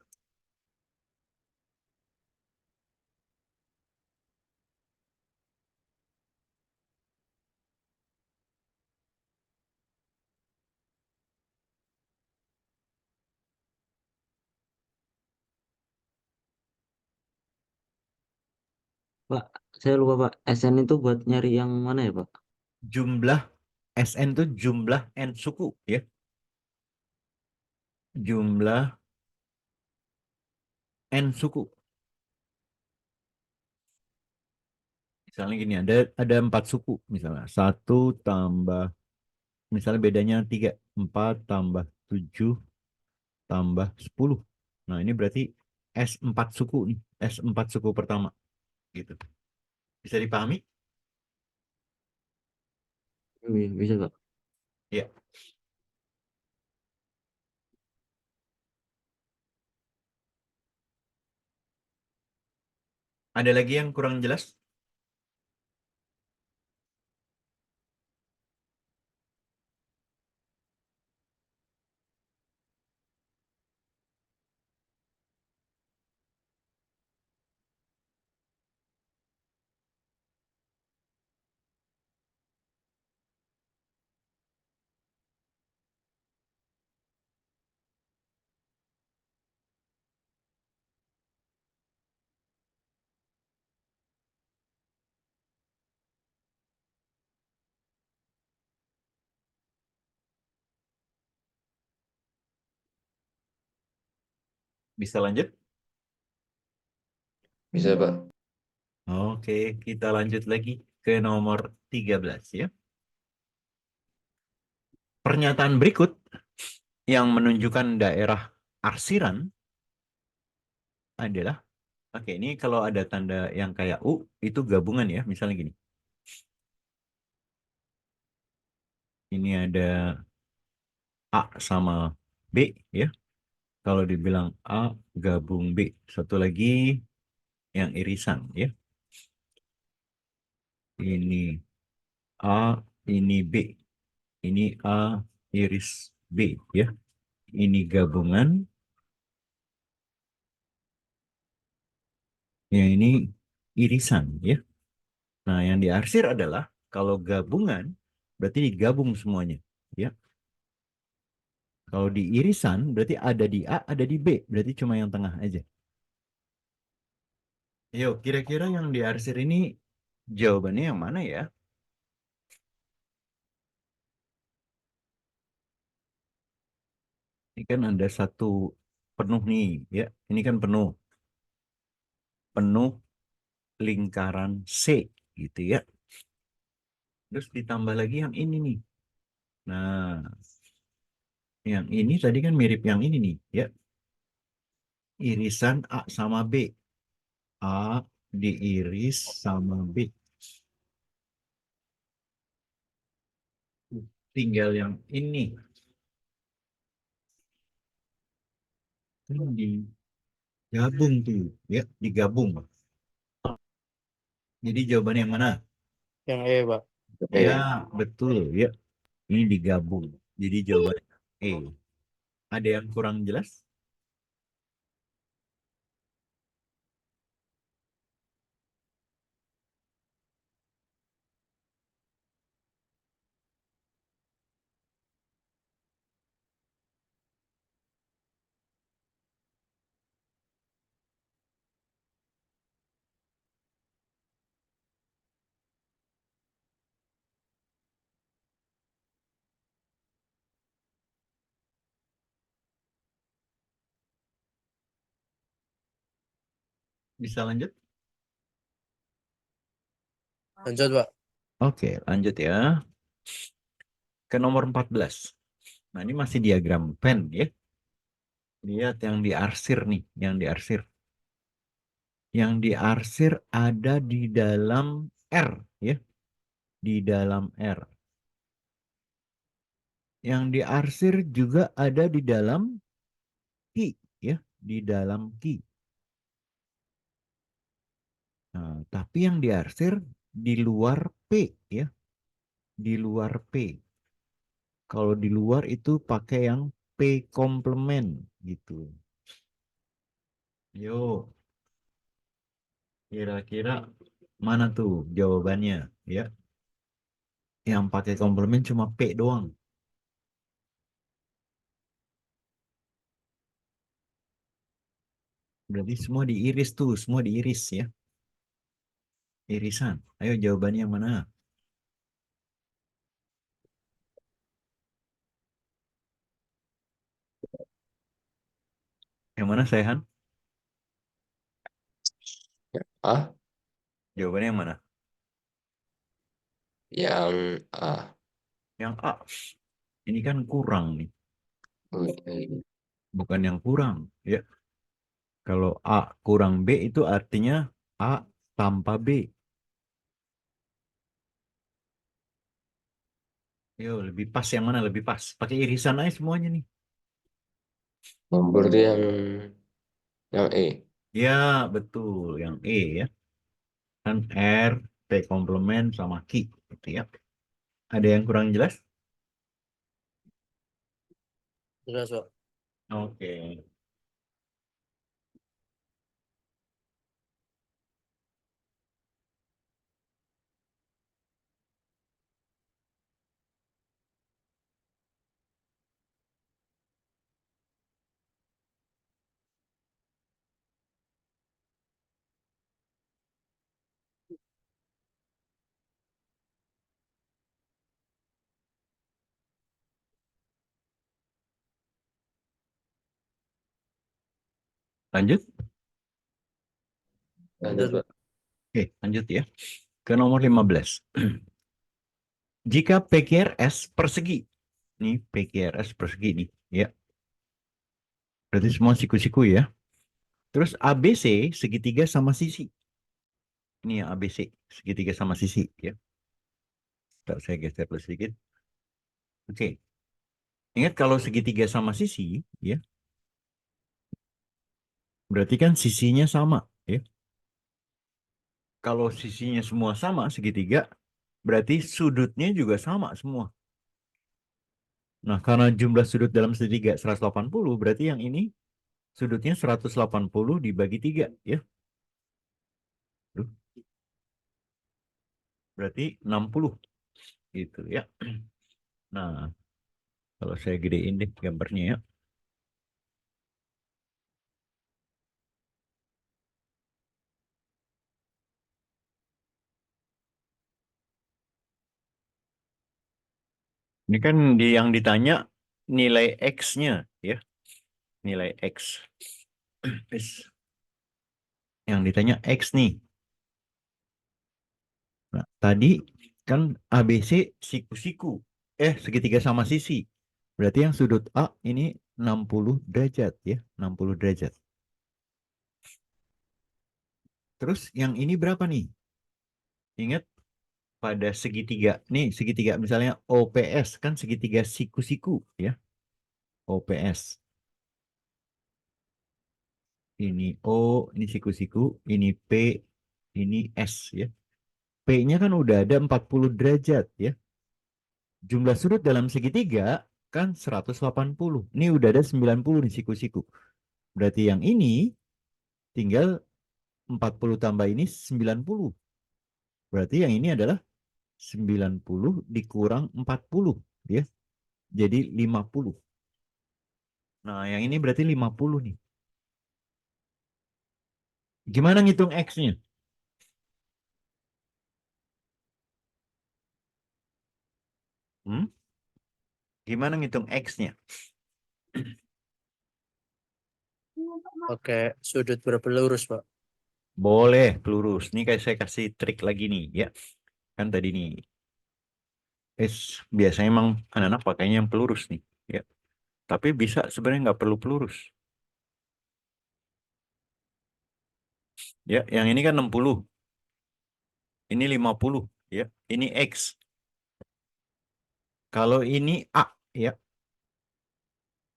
Speaker 4: Pak, saya lupa Pak. SN itu buat nyari yang mana ya Pak?
Speaker 1: Jumlah SN itu jumlah N suku ya. Jumlah N suku. Misalnya gini, ada 4 suku misalnya. 1 tambah, misalnya bedanya 3. 4 tambah 7 tambah 10. Nah, ini berarti S4 suku nih. S4 suku pertama. Gitu. Bisa dipahami?
Speaker 4: Bisa Pak.
Speaker 1: Ya. Ada lagi yang kurang jelas? Bisa lanjut?
Speaker 2: Bisa, Pak.
Speaker 1: Oke, kita lanjut lagi ke nomor 13 ya. Pernyataan berikut yang menunjukkan daerah arsiran adalah Oke, ini kalau ada tanda yang kayak U, itu gabungan ya. Misalnya gini. Ini ada A sama B ya. Kalau dibilang A gabung B. Satu lagi yang irisan ya. Ini A, ini B. Ini A iris B ya. Ini gabungan. Yang ini irisan ya. Nah, yang diarsir adalah kalau gabungan berarti digabung semuanya ya. Kalau di irisan berarti ada di A, ada di B, berarti cuma yang tengah aja. Yuk, kira-kira yang diarsir ini jawabannya yang mana ya? Ini kan ada satu penuh nih ya. Ini kan penuh, penuh lingkaran C gitu ya. Terus ditambah lagi yang ini nih. Nah, yang ini tadi kan mirip yang ini nih ya. Irisan A sama B. A diiris sama B. Tinggal yang ini. Ini digabung tuh ya, digabung. Jadi jawabannya yang mana?
Speaker 3: Yang E, Pak.
Speaker 1: Ya, betul ya. Ini digabung. Jadi jawabannya E. Ada yang kurang jelas? Bisa lanjut?
Speaker 3: Lanjut, Pak.
Speaker 1: Oke, lanjut ya. Ke nomor 14. Nah, ini masih diagram pen ya. Lihat yang diarsir nih, yang diarsir. Yang diarsir ada di dalam R ya. Di dalam R. Yang diarsir juga ada di dalam Ki ya, di dalam Ki. Nah, tapi yang diarsir di luar P ya, di luar P. Kalau di luar itu pakai yang P komplement gitu. Yuk, kira-kira mana tuh jawabannya ya? Yang pakai komplement cuma P doang. Berarti semua diiris tuh, semua diiris ya. Irisan. Ayo jawabannya yang mana? Yang mana, Sehan?
Speaker 2: A,
Speaker 1: Jawabannya yang mana?
Speaker 2: yang A.
Speaker 1: Yang A. Ini kan kurang nih,
Speaker 2: Oke.
Speaker 1: bukan yang kurang ya. Kalau A kurang B itu artinya A tanpa B. Yo, lebih pas yang mana? Lebih pas. Pakai irisan aja semuanya nih.
Speaker 2: Oh, berarti yang E.
Speaker 1: Ya, betul. Yang E ya. Kan R, P komplement sama Ki. Gitu ya. Ada yang kurang jelas?
Speaker 3: Jelas, Pak.
Speaker 1: Oke. Lanjut?
Speaker 2: Lanjut, Pak.
Speaker 1: Oke, lanjut ya. Ke nomor 15. Jika PQRS persegi. Nih, PQRS persegi nih. Ya. Berarti semua siku-siku ya. Terus ABC segitiga sama sisi. Ini ya ABC segitiga sama sisi ya. Ntar saya geser dulu sedikit. Oke. Ingat kalau segitiga sama sisi ya, berarti kan sisinya sama ya. Kalau sisinya semua sama segitiga, berarti sudutnya juga sama semua. Nah, karena jumlah sudut dalam segitiga 180, berarti yang ini sudutnya 180 dibagi 3 ya. Tuh. Berarti 60 gitu ya. Nah, kalau saya gedein deh gambarnya ya. Ini kan yang ditanya nilai X-nya ya. Nilai X. Yang ditanya X nih. Nah, tadi kan ABC siku-siku. Segitiga sama sisi. Berarti yang sudut A ini 60 derajat ya. 60 derajat. Terus yang ini berapa nih? Ingat pada segitiga. Nih segitiga misalnya OPS kan segitiga siku-siku ya. OPS. Ini O, ini siku-siku, ini P, ini S ya. P-nya kan udah ada 40 derajat ya. Jumlah sudut dalam segitiga kan 180. Ini udah ada 90 di siku-siku. Berarti yang ini tinggal 40 tambah ini 90. Berarti yang ini adalah 90 dikurang 40 ya. Jadi 50. Nah, yang ini berarti 50 nih. Gimana ngitung X-nya? Gimana ngitung X-nya?
Speaker 3: Pakai sudut berapa lurus, Pak?
Speaker 1: Boleh pelurus. Ini kayak saya kasih trik lagi nih ya. Kan tadi nih. Biasanya emang anak-anak pakainya yang pelurus nih ya. Tapi bisa sebenarnya nggak perlu pelurus. Ya, yang ini kan 60. Ini 50 ya. Ini X. Kalau ini A ya.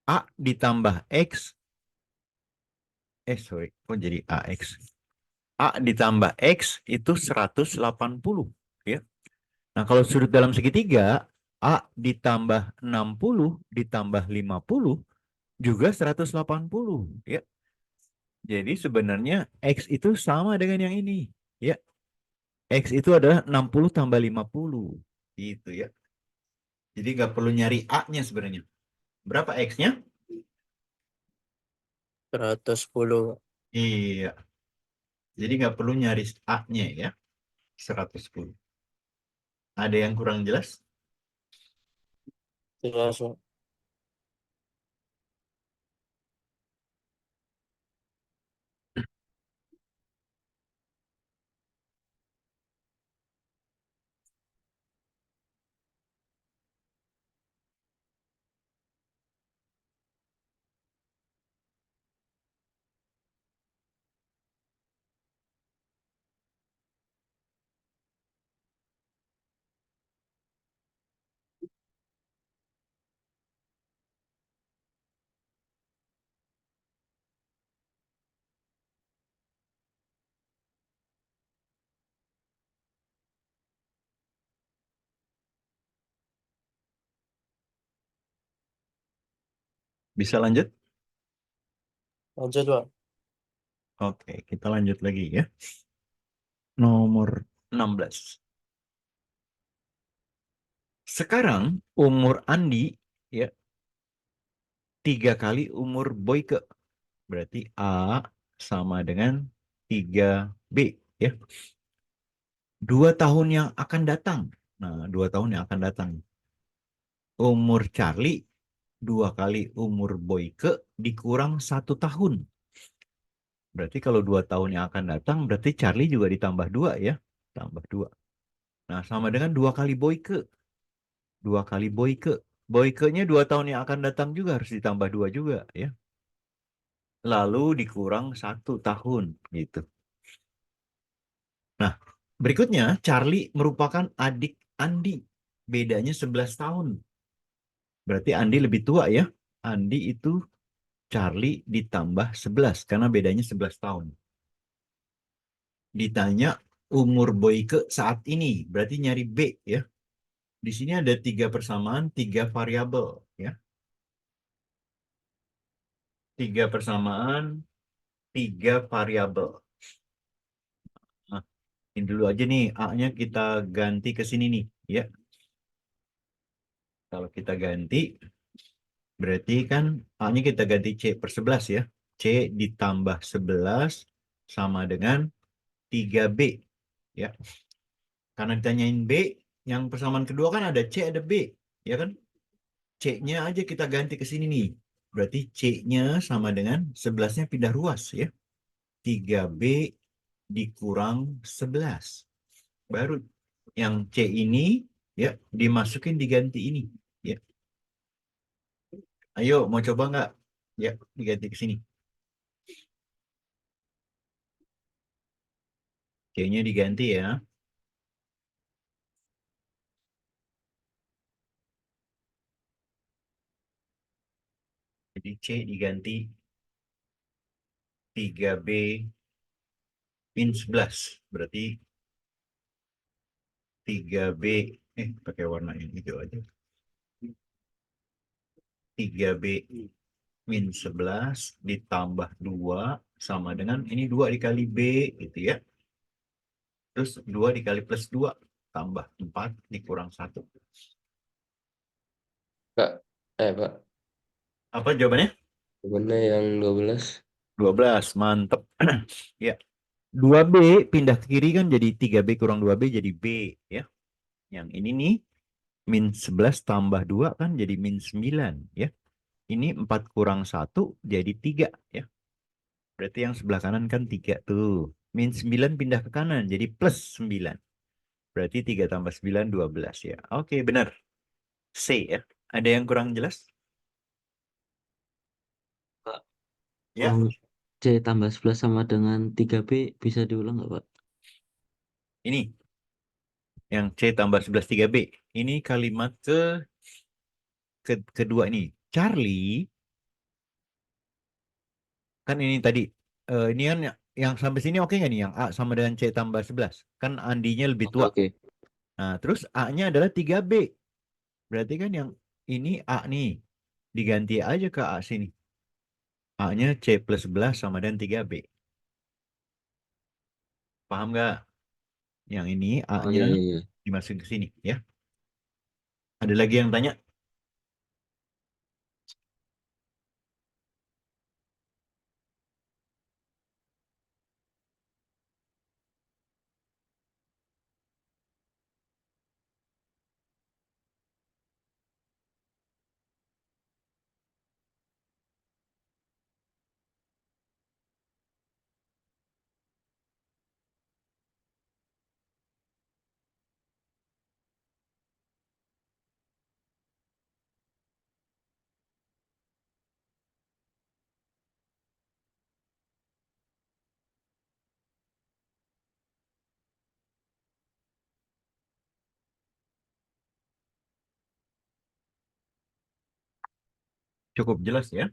Speaker 1: A ditambah X. Sorry. Kok jadi AX? A ditambah X itu 180 ya. Nah, kalau sudut dalam segitiga, A ditambah 60 ditambah 50 juga 180 ya. Jadi sebenarnya X itu sama dengan yang ini ya. X itu adalah 60 tambah 50 gitu ya. Jadi nggak perlu nyari A-nya sebenarnya. Berapa X-nya?
Speaker 3: 110.
Speaker 1: Iya. Jadi nggak perlu nyari A-nya ya. 110. Ada yang kurang jelas?
Speaker 3: Jelas, Pak.
Speaker 1: Bisa lanjut?
Speaker 3: Lanjut, Pak.
Speaker 1: Oke, kita lanjut lagi ya. Nomor 16. Sekarang umur Andi ya 3 kali umur Boyke. Berarti A sama dengan 3B ya. 2 tahun yang akan datang. Nah, 2 tahun yang akan datang. Umur Charlie 2 kali umur Boyke dikurang 1 tahun. Berarti kalau 2 tahun yang akan datang, berarti Charlie juga ditambah 2 ya. Tambah 2. Nah, sama dengan 2 kali Boyke. 2 kali Boyke. Boyke-nya 2 tahun yang akan datang juga harus ditambah 2 juga ya. lalu dikurang 1 tahun gitu. Nah, berikutnya Charlie merupakan adik Andi. Bedanya 11 tahun. Berarti Andi lebih tua ya. Andi itu Charlie ditambah 11 karena bedanya 11 tahun. Ditanya umur Boyke saat ini, berarti nyari B ya. Di sini ada 3 persamaan, 3 variabel ya. 3 persamaan, 3 variabel. Nah, ini dulu aja nih, A-nya kita ganti ke sini nih ya. Kalau kita ganti, berarti kan A-nya kita ganti C per 11 ya. C ditambah 11 sama dengan 3B ya. Karena ditanyain B, yang persamaan kedua kan ada C, ada B, ya kan? C-nya aja kita ganti ke sini nih. Berarti C-nya sama dengan 11-nya pindah ruas ya. 3B dikurang 11. Baru yang C ini ya dimasukin diganti ini ya. Ayo mau coba nggak? Ya, diganti ke sini. C-nya diganti ya. Jadi C diganti 3B min 11. Berarti 3B pakai warna yang hijau aja. 3B min 11 ditambah 2 sama dengan ini 2 dikali B gitu ya. Terus 2 dikali plus 2 tambah 4 dikurang 1.
Speaker 2: Kak, Pak,
Speaker 1: Apa jawabannya?
Speaker 2: jawabannya yang 12.
Speaker 1: 12, mantep. Ya. 2B pindah ke kiri kan jadi 3B kurang 2B jadi B ya. Yang ini nih min 11 tambah 2 kan jadi min 9 ya. Ini 4 kurang 1 jadi 3 ya. Berarti yang sebelah kanan kan 3 tuh. Min 9 pindah ke kanan jadi plus 9. Berarti 3 tambah 9, 12 ya. Oke, benar. C ya. Ada yang kurang jelas?
Speaker 4: Pak,
Speaker 1: Ya.
Speaker 4: C tambah 11 sama dengan 3B bisa diulang nggak, Pak?
Speaker 1: Ini. Yang C tambah 11 3B. Ini kalimat kedua ini. Charlie. Kan ini tadi. Ini kan yang sampai sini oke nggak nih? Yang A sama dengan C tambah 11. Kan Andinya lebih
Speaker 4: Oke,
Speaker 1: tua.
Speaker 4: oke.
Speaker 1: Nah, terus A-nya adalah 3B. Berarti kan yang ini A nih. Diganti aja ke A sini. A-nya C plus 11 sama dengan 3B. Paham nggak? Yang ini
Speaker 4: Oh,
Speaker 1: A-nya
Speaker 4: iya, iya.
Speaker 1: dimasukin ke sini ya. Ada lagi yang tanya? Cukup jelas ya.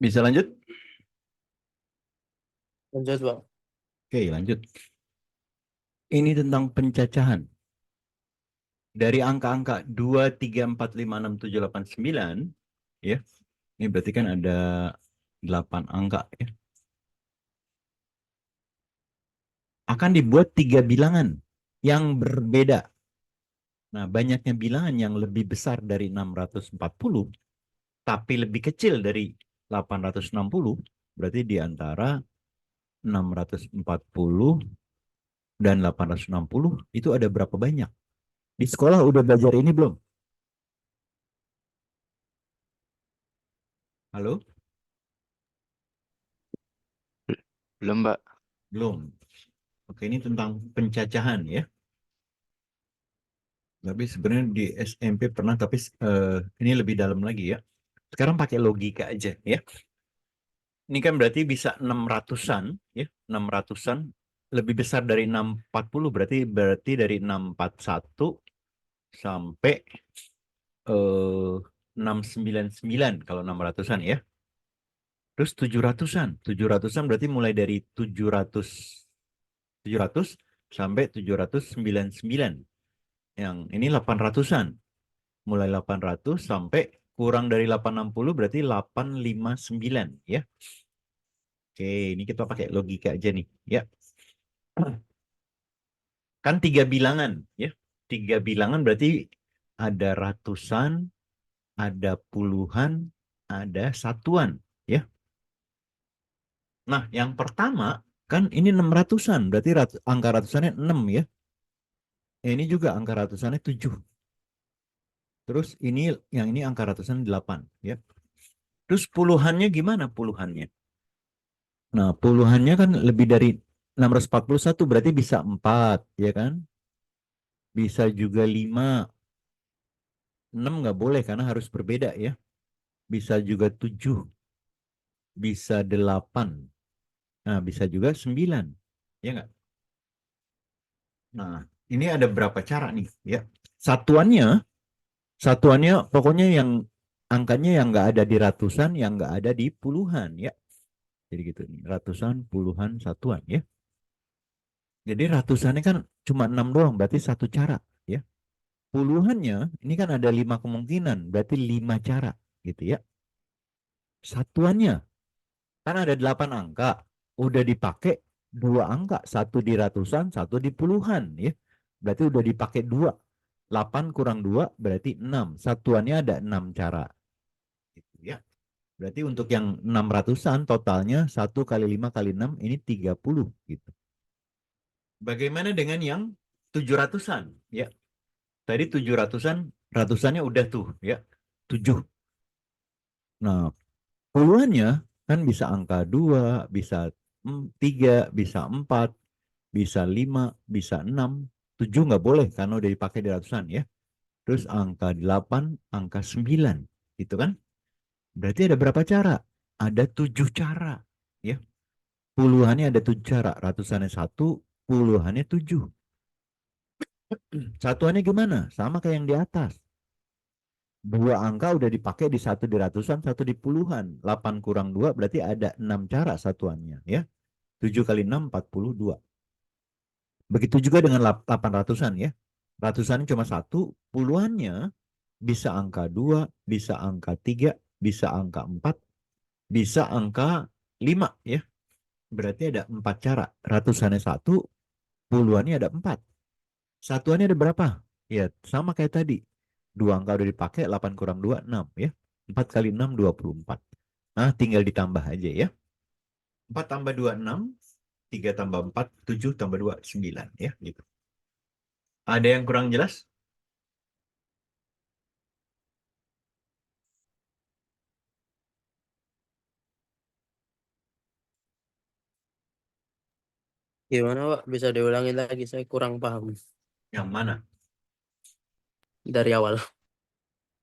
Speaker 1: Bisa lanjut?
Speaker 3: Lanjut, Bang.
Speaker 1: Oke, lanjut. Ini tentang pencacahan. Dari angka-angka 2, 3, 4, 5, 6, 7, 8, 9. Ya. Ini berarti kan ada 8 angka. Ya. Akan dibuat 3 bilangan yang berbeda. Nah, banyaknya bilangan yang lebih besar dari 640, tapi lebih kecil dari 860, berarti di antara 640 dan 860 itu ada berapa banyak? Di sekolah udah belajar ini belum? Halo?
Speaker 5: Belum, Mbak.
Speaker 1: Belum. Oke, ini tentang pencacahan ya. Tapi sebenarnya di SMP pernah, tapi ini lebih dalam lagi ya. Sekarang pakai logika aja ya. Ini kan berarti bisa 600-an ya, 600-an lebih besar dari 640, berarti dari 641 sampai 699 kalau 600-an ya. Terus 700-an berarti mulai dari 700 sampai 799. Yang ini 800-an. Mulai 800 sampai kurang dari 860 berarti 859 ya. Oke, ini kita pakai logika aja nih ya. Kan 3 bilangan ya. 3 bilangan berarti ada ratusan, ada puluhan, ada satuan ya. Nah, yang pertama kan ini 600-an, berarti angka ratusannya 6 ya. Ini juga angka ratusannya 7. Terus yang ini angka ratusan 8 ya. Terus puluhannya gimana puluhannya? Nah, puluhannya kan lebih dari 641 berarti bisa 4 ya kan? Bisa juga 5. 6 nggak boleh karena harus berbeda ya. Bisa juga 7. Bisa 8. Nah, bisa juga 9. Ya nggak? Nah, ini ada berapa cara nih ya. Satuannya pokoknya yang angkanya yang nggak ada di ratusan, yang nggak ada di puluhan ya. Jadi gitu nih, ratusan, puluhan, satuan ya. Jadi ratusannya kan cuma 6 doang, berarti satu cara ya. Puluhannya ini kan ada 5 kemungkinan, berarti 5 cara gitu ya. Satuannya kan ada 8 angka, udah dipakai 2 angka, satu di ratusan, satu di puluhan ya. Berarti udah dipakai 2. 8 kurang 2 berarti 6. Satuannya ada 6 cara. Gitu ya. Berarti untuk yang 600-an totalnya 1 kali 5 kali 6 ini 30 gitu. Bagaimana dengan yang 700-an ya? Tadi 700-an, ratusannya udah tuh ya. 7. Nah, puluhannya kan bisa angka 2, bisa 3, bisa 4, bisa 5, bisa 6. 7 nggak boleh karena udah dipakai di ratusan ya. Terus angka 8, angka 9. Gitu kan? Berarti ada berapa cara? Ada 7 cara. Ya. Puluhannya ada 7 cara. Ratusannya 1, puluhannya 7. Satuannya gimana? Sama kayak yang di atas. 2 angka udah dipakai di satu di ratusan, satu di puluhan. 8 kurang 2 berarti ada 6 cara satuannya. Ya. 7 kali 6, 42. Begitu juga dengan 800-an ya. Ratusannya cuma 1, puluhannya bisa angka 2, bisa angka 3, bisa angka 4, bisa angka 5 ya. Berarti ada 4 cara. Ratusannya 1, puluhannya ada 4. Satuannya ada berapa? Ya, sama kayak tadi. 2 angka udah dipakai, 8 kurang 2, 6 ya. 4 kali 6, 24. Nah, tinggal ditambah aja ya. 4 tambah 2, 6. 3 tambah 4, 7 tambah 2, 9 ya. Gitu. Ada yang kurang jelas?
Speaker 3: Gimana Pak? Bisa diulangin lagi, saya kurang paham
Speaker 1: Yang mana?
Speaker 3: dari awal.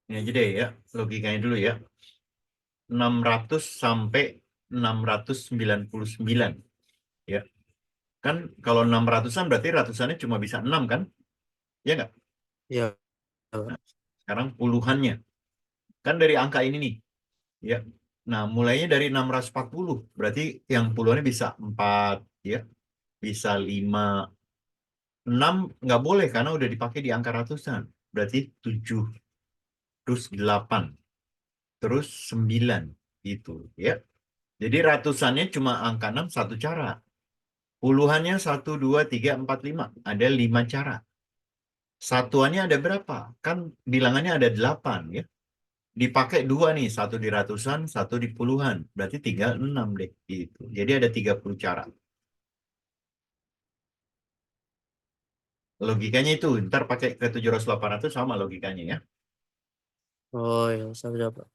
Speaker 1: Ini aja deh ya, logikanya dulu ya. 600 sampai 699 ya. Kan kalau 600-an berarti ratusannya cuma bisa 6 kan? Ya nggak?
Speaker 3: Ya,
Speaker 1: Sekarang puluhannya. Kan dari angka ini nih. Ya. Nah, mulainya dari 640. Berarti yang puluhannya bisa 4 ya. Bisa 5. 6 nggak boleh karena udah dipakai di angka ratusan. Berarti 7. Terus 8. Terus 9 gitu ya. Jadi ratusannya cuma angka 6 satu cara. Puluhannya 1, 2, 3, 4, 5. Ada 5 cara. Satuannya ada berapa? Kan bilangannya ada 8 ya. Dipakai 2 nih. Satu di ratusan, satu di puluhan. Berarti tinggal 6 deh. Gitu. Jadi ada 30 cara. Logikanya itu, ntar pakai ke 700 800 sama logikanya ya.
Speaker 3: Oh ya, siap Pak.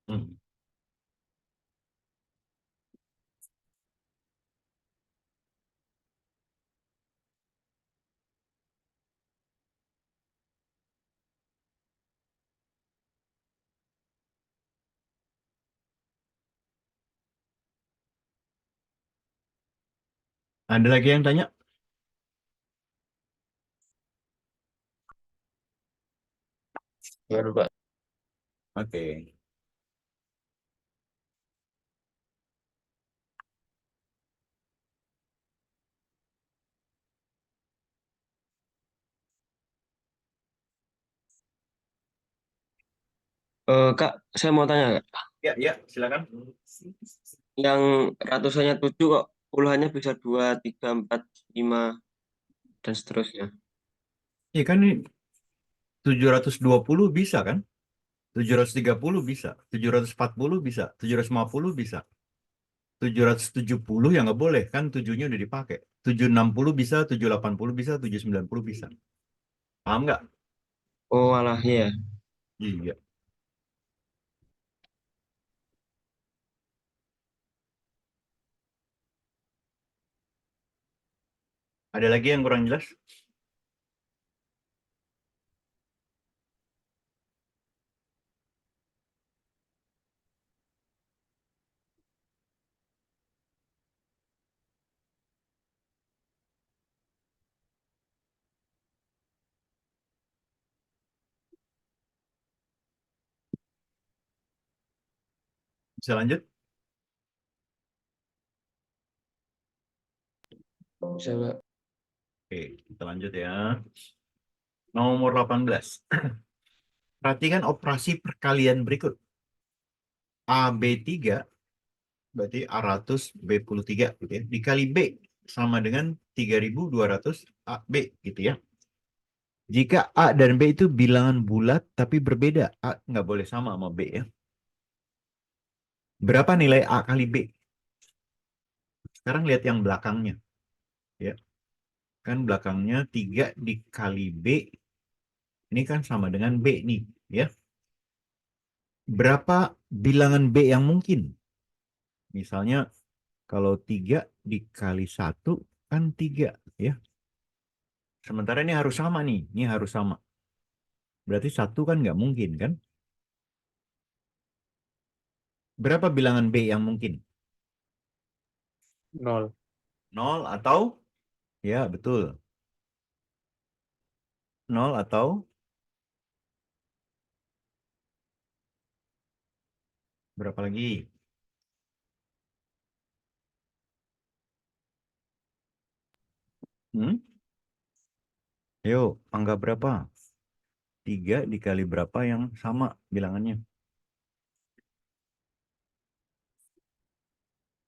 Speaker 1: Hmm. Ada lagi yang tanya?
Speaker 2: Gimana, Pak?
Speaker 1: Oke.
Speaker 2: Kak, saya mau tanya, Kak.
Speaker 1: Ya, ya, silakan.
Speaker 2: Yang ratusannya 7 kok puluhannya bisa 2, 3, 4, 5, dan seterusnya.
Speaker 1: Ya kan ini 720 bisa kan? 730 bisa, 740 bisa, 750 bisa. 770 ya nggak boleh kan, tujuhnya udah dipakai. 760 bisa, 780 bisa, 790 bisa. Paham nggak?
Speaker 2: Oh, alah ya.
Speaker 1: Iya. Ada lagi yang kurang jelas? Bisa lanjut?
Speaker 2: Bisa, Pak.
Speaker 1: Oke, kita lanjut ya. Nomor 18. Perhatikan operasi perkalian berikut. AB3 berarti A100 B13 gitu ya. Dikali B sama dengan 3200 AB gitu ya. Jika A dan B itu bilangan bulat tapi berbeda, A nggak boleh sama B ya. Berapa nilai A kali B? Sekarang lihat yang belakangnya ya. Kan belakangnya 3 dikali B ini kan sama dengan B nih ya. Berapa bilangan B yang mungkin? Misalnya kalau 3 dikali 1 kan 3 ya. Sementara ini harus sama nih, ini harus sama. Berarti 1 kan nggak mungkin kan? Berapa bilangan B yang mungkin?
Speaker 3: 0.
Speaker 1: 0 atau? Ya, betul. 0 atau? Berapa lagi? Hmm? Yuk, angka berapa? 3 dikali berapa yang sama bilangannya?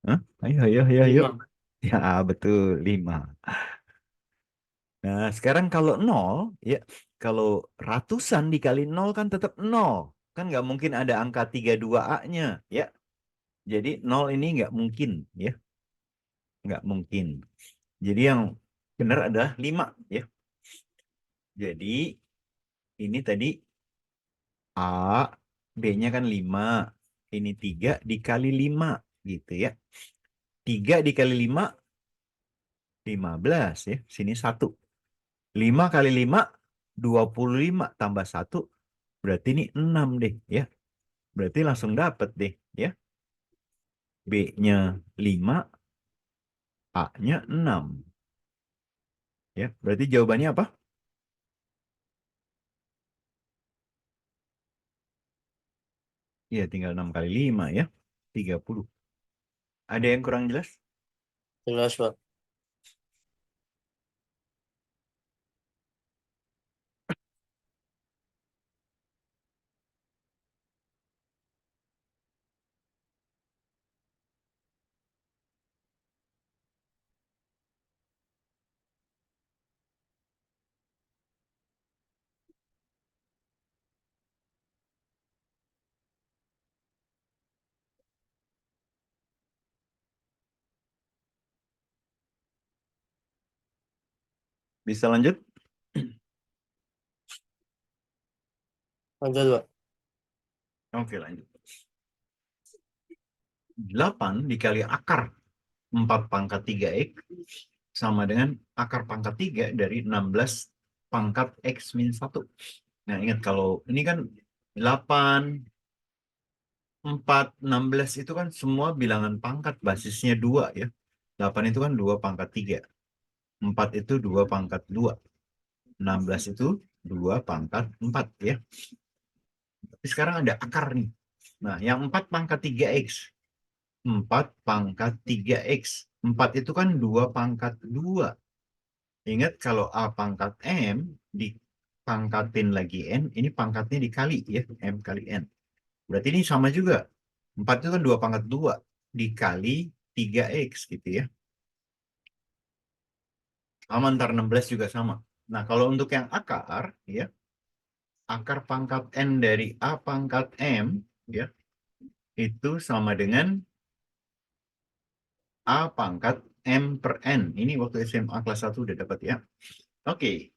Speaker 1: Hah? Ayo, ayo, ayo, ayo.
Speaker 3: 5.
Speaker 1: Ya, betul, 5. Nah, sekarang kalau 0, ya, kalau ratusan dikali 0 kan tetap 0. Kan nggak mungkin ada angka 32A-nya, ya. Jadi 0 ini nggak mungkin, ya. Nggak mungkin. Jadi yang benar adalah 5, ya. Jadi ini tadi A, B-nya kan 5. Ini 3 dikali 5, gitu ya. 3 dikali 5, 15, ya. Sini 1. 5 kali 5, 25 tambah 1, berarti ini 6 deh, ya. Berarti langsung dapat deh, ya. B-nya 5, A-nya 6. Ya, berarti jawabannya apa? Ya, tinggal 6 kali 5 ya. 30. Ada yang kurang jelas?
Speaker 3: Jelas Pak.
Speaker 1: Bisa lanjut?
Speaker 3: Lanjut, Pak.
Speaker 1: Oke, lanjut. 8 dikali akar 4 pangkat 3x sama dengan akar pangkat 3 dari 16 pangkat x min 1. Nah, ingat kalau ini kan 8, 4, 16 itu kan semua bilangan pangkat, basisnya 2 ya. 8 itu kan 2 pangkat 3. 4 itu 2 pangkat 2. 16 itu 2 pangkat 4 ya. Tapi sekarang ada akar nih. Nah, yang 4 pangkat 3x. 4 pangkat 3x. 4 itu kan 2 pangkat 2. Ingat kalau A pangkat M dipangkatin lagi N, ini pangkatnya dikali ya, M kali N. Berarti ini sama juga. 4 itu kan 2 pangkat 2 dikali 3x gitu ya. Sama ntar 16 juga sama. Nah, kalau untuk yang akar ya, akar pangkat N dari A pangkat M ya, itu sama dengan A pangkat M per N. Ini waktu SMA kelas 1 udah dapat ya. Oke,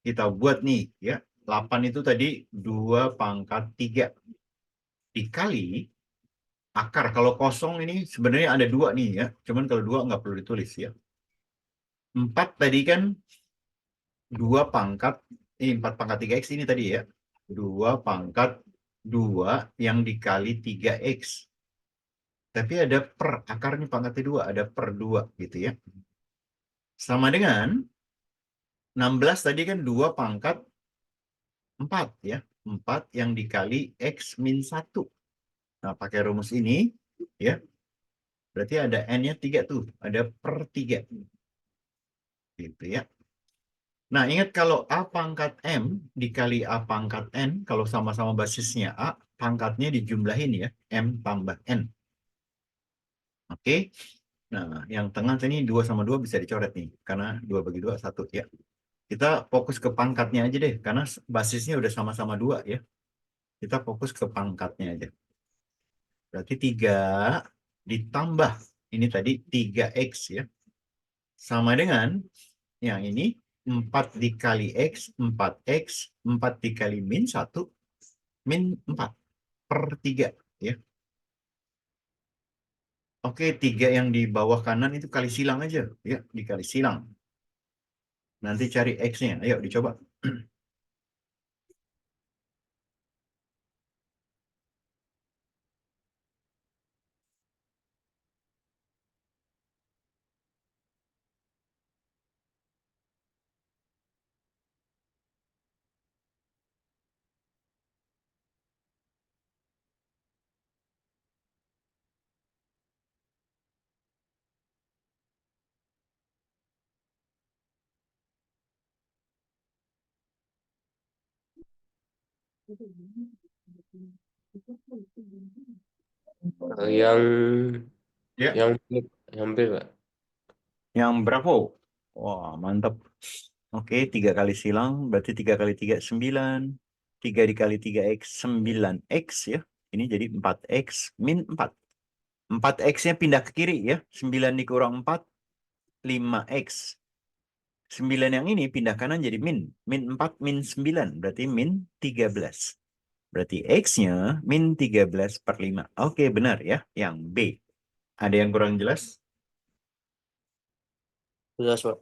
Speaker 1: kita buat nih ya. 8 itu tadi 2 pangkat 3 dikali akar. Kalau kosong ini sebenarnya ada 2 nih ya. Cuman kalau 2 nggak perlu ditulis ya. 4 tadi kan 2 pangkat, ini 4 pangkat 3x ini tadi ya. 2 pangkat 2 yang dikali 3x. Tapi ada per, akarnya pangkatnya 2, ada per 2 gitu ya. Sama dengan 16 tadi kan 2 pangkat 4 ya. 4 yang dikali x min 1. Nah, pakai rumus ini ya. Berarti ada n-nya 3 tuh, ada per 3. Gitu ya. Nah, ingat kalau A pangkat M dikali A pangkat N, kalau sama-sama basisnya A, pangkatnya dijumlahin ya, M tambah N. Oke. Nah, yang tengah ini 2 sama 2 bisa dicoret nih, karena 2 bagi 2, 1 ya. Kita fokus ke pangkatnya aja deh, karena basisnya udah sama-sama 2 ya. Kita fokus ke pangkatnya aja. Berarti 3 ditambah, ini tadi 3x ya. Sama dengan yang ini 4 dikali X, 4X, 4 dikali min 1, min 4 per 3 ya. Oke, 3 yang di bawah kanan itu kali silang aja ya, dikali silang. Nanti cari X-nya, ayo dicoba.
Speaker 2: Yang
Speaker 1: Ya,
Speaker 2: yang yang B, Pak.
Speaker 1: yang Bravo. Wah, mantap. Oke, 3 kali silang, berarti 3 kali 3, 9. 3 dikali 3X, 9X ya. Ini jadi 4X min 4. 4X-nya pindah ke kiri ya. 9 dikurang 4, 5X. 9 yang ini pindah kanan jadi min. Min 4, min 9. Berarti min 13. Berarti X-nya min 13 per 5. Oke, benar ya. Yang B. Ada yang kurang jelas?
Speaker 3: Jelas, Pak.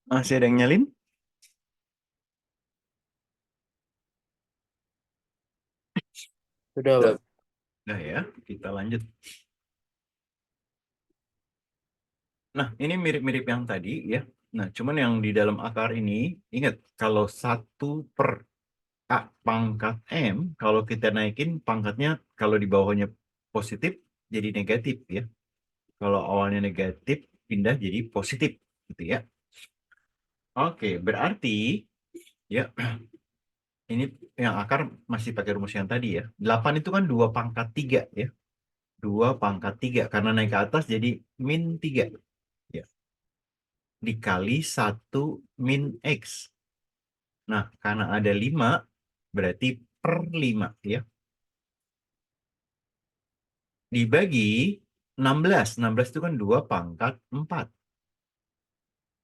Speaker 1: Masih ada yang nyalin?
Speaker 3: Sudah, Pak.
Speaker 2: Udah.
Speaker 1: Nah ya, kita lanjut. Nah, ini mirip-mirip yang tadi ya. Nah, cuman yang di dalam akar ini, ingat kalau 1 per A pangkat M, kalau kita naikin pangkatnya, kalau di bawahnya positif, jadi negatif ya. Kalau awalnya negatif, pindah jadi positif gitu ya. Oke, berarti ya ini yang akar masih pakai rumus yang tadi ya. 8 itu kan 2 pangkat 3 ya. 2 pangkat 3 karena naik ke atas jadi min 3 ya. Dikali 1 min X. Nah, karena ada 5 berarti per 5 ya. Dibagi 16. 16 itu kan 2 pangkat 4.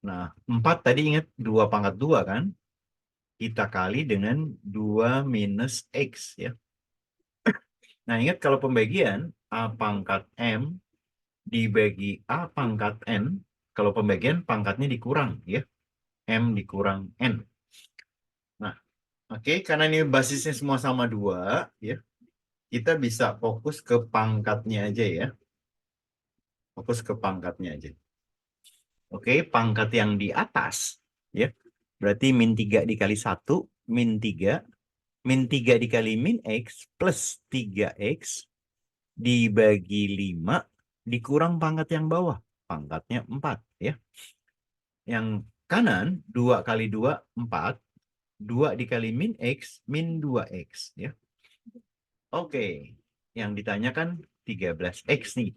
Speaker 1: Nah, 4 tadi ingat 2 pangkat 2 kan? Kita kali dengan 2 minus X ya. Nah, ingat kalau pembagian A pangkat M dibagi A pangkat N, kalau pembagian pangkatnya dikurang ya. M dikurang N. Nah, oke, karena ini basisnya semua sama 2 ya. Kita bisa fokus ke pangkatnya aja ya. Fokus ke pangkatnya aja. Oke, pangkat yang di atas ya. Berarti min 3 dikali 1, min 3. Min 3 dikali min X plus 3X dibagi 5 dikurang pangkat yang bawah. Pangkatnya 4 ya. Yang kanan 2 kali 2, 4. 2 dikali min X, min 2X ya. Oke, yang ditanyakan 13X nih.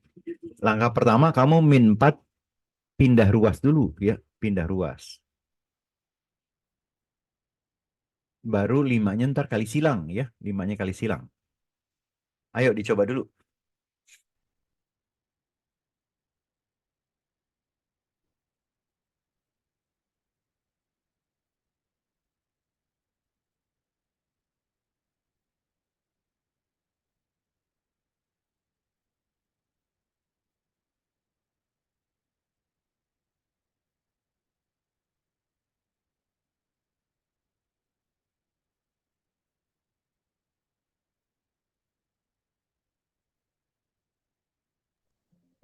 Speaker 1: Langkah pertama kamu min 4 pindah ruas dulu ya, pindah ruas. Baru 5-nya ntar kali silang ya, 5-nya kali silang. Ayo dicoba dulu.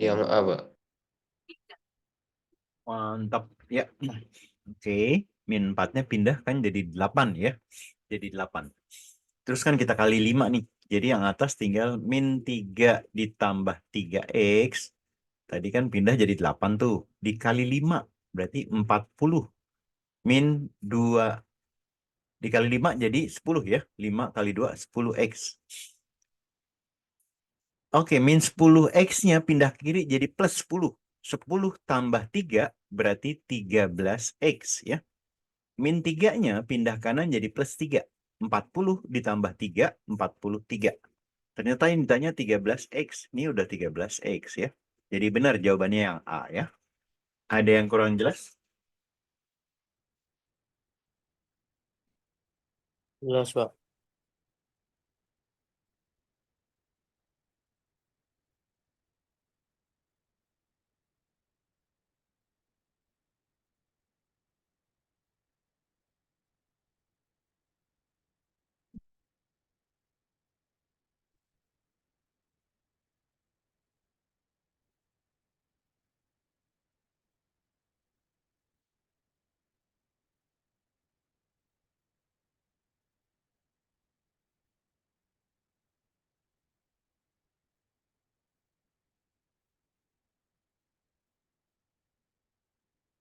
Speaker 2: Yang A, Pak.
Speaker 1: Mantap ya. Oke, min 4-nya pindah kan jadi 8 ya. Jadi 8. Terus kan kita kali 5 nih. Jadi yang atas tinggal min 3 ditambah 3X. Tadi kan pindah jadi 8 tuh. Dikali 5 berarti 40. Min 2 dikali 5 jadi 10 ya. 5 kali 2 10X. Oke, min 10X-nya pindah ke kiri jadi plus 10. 10 tambah 3 berarti 13X ya. Min 3-nya pindah kanan jadi plus 3. 40 ditambah 3, 43. Ternyata ini ditanya 13X. Ini udah 13X ya. Jadi benar jawabannya yang A ya. Ada yang kurang jelas?
Speaker 3: Jelas, Pak.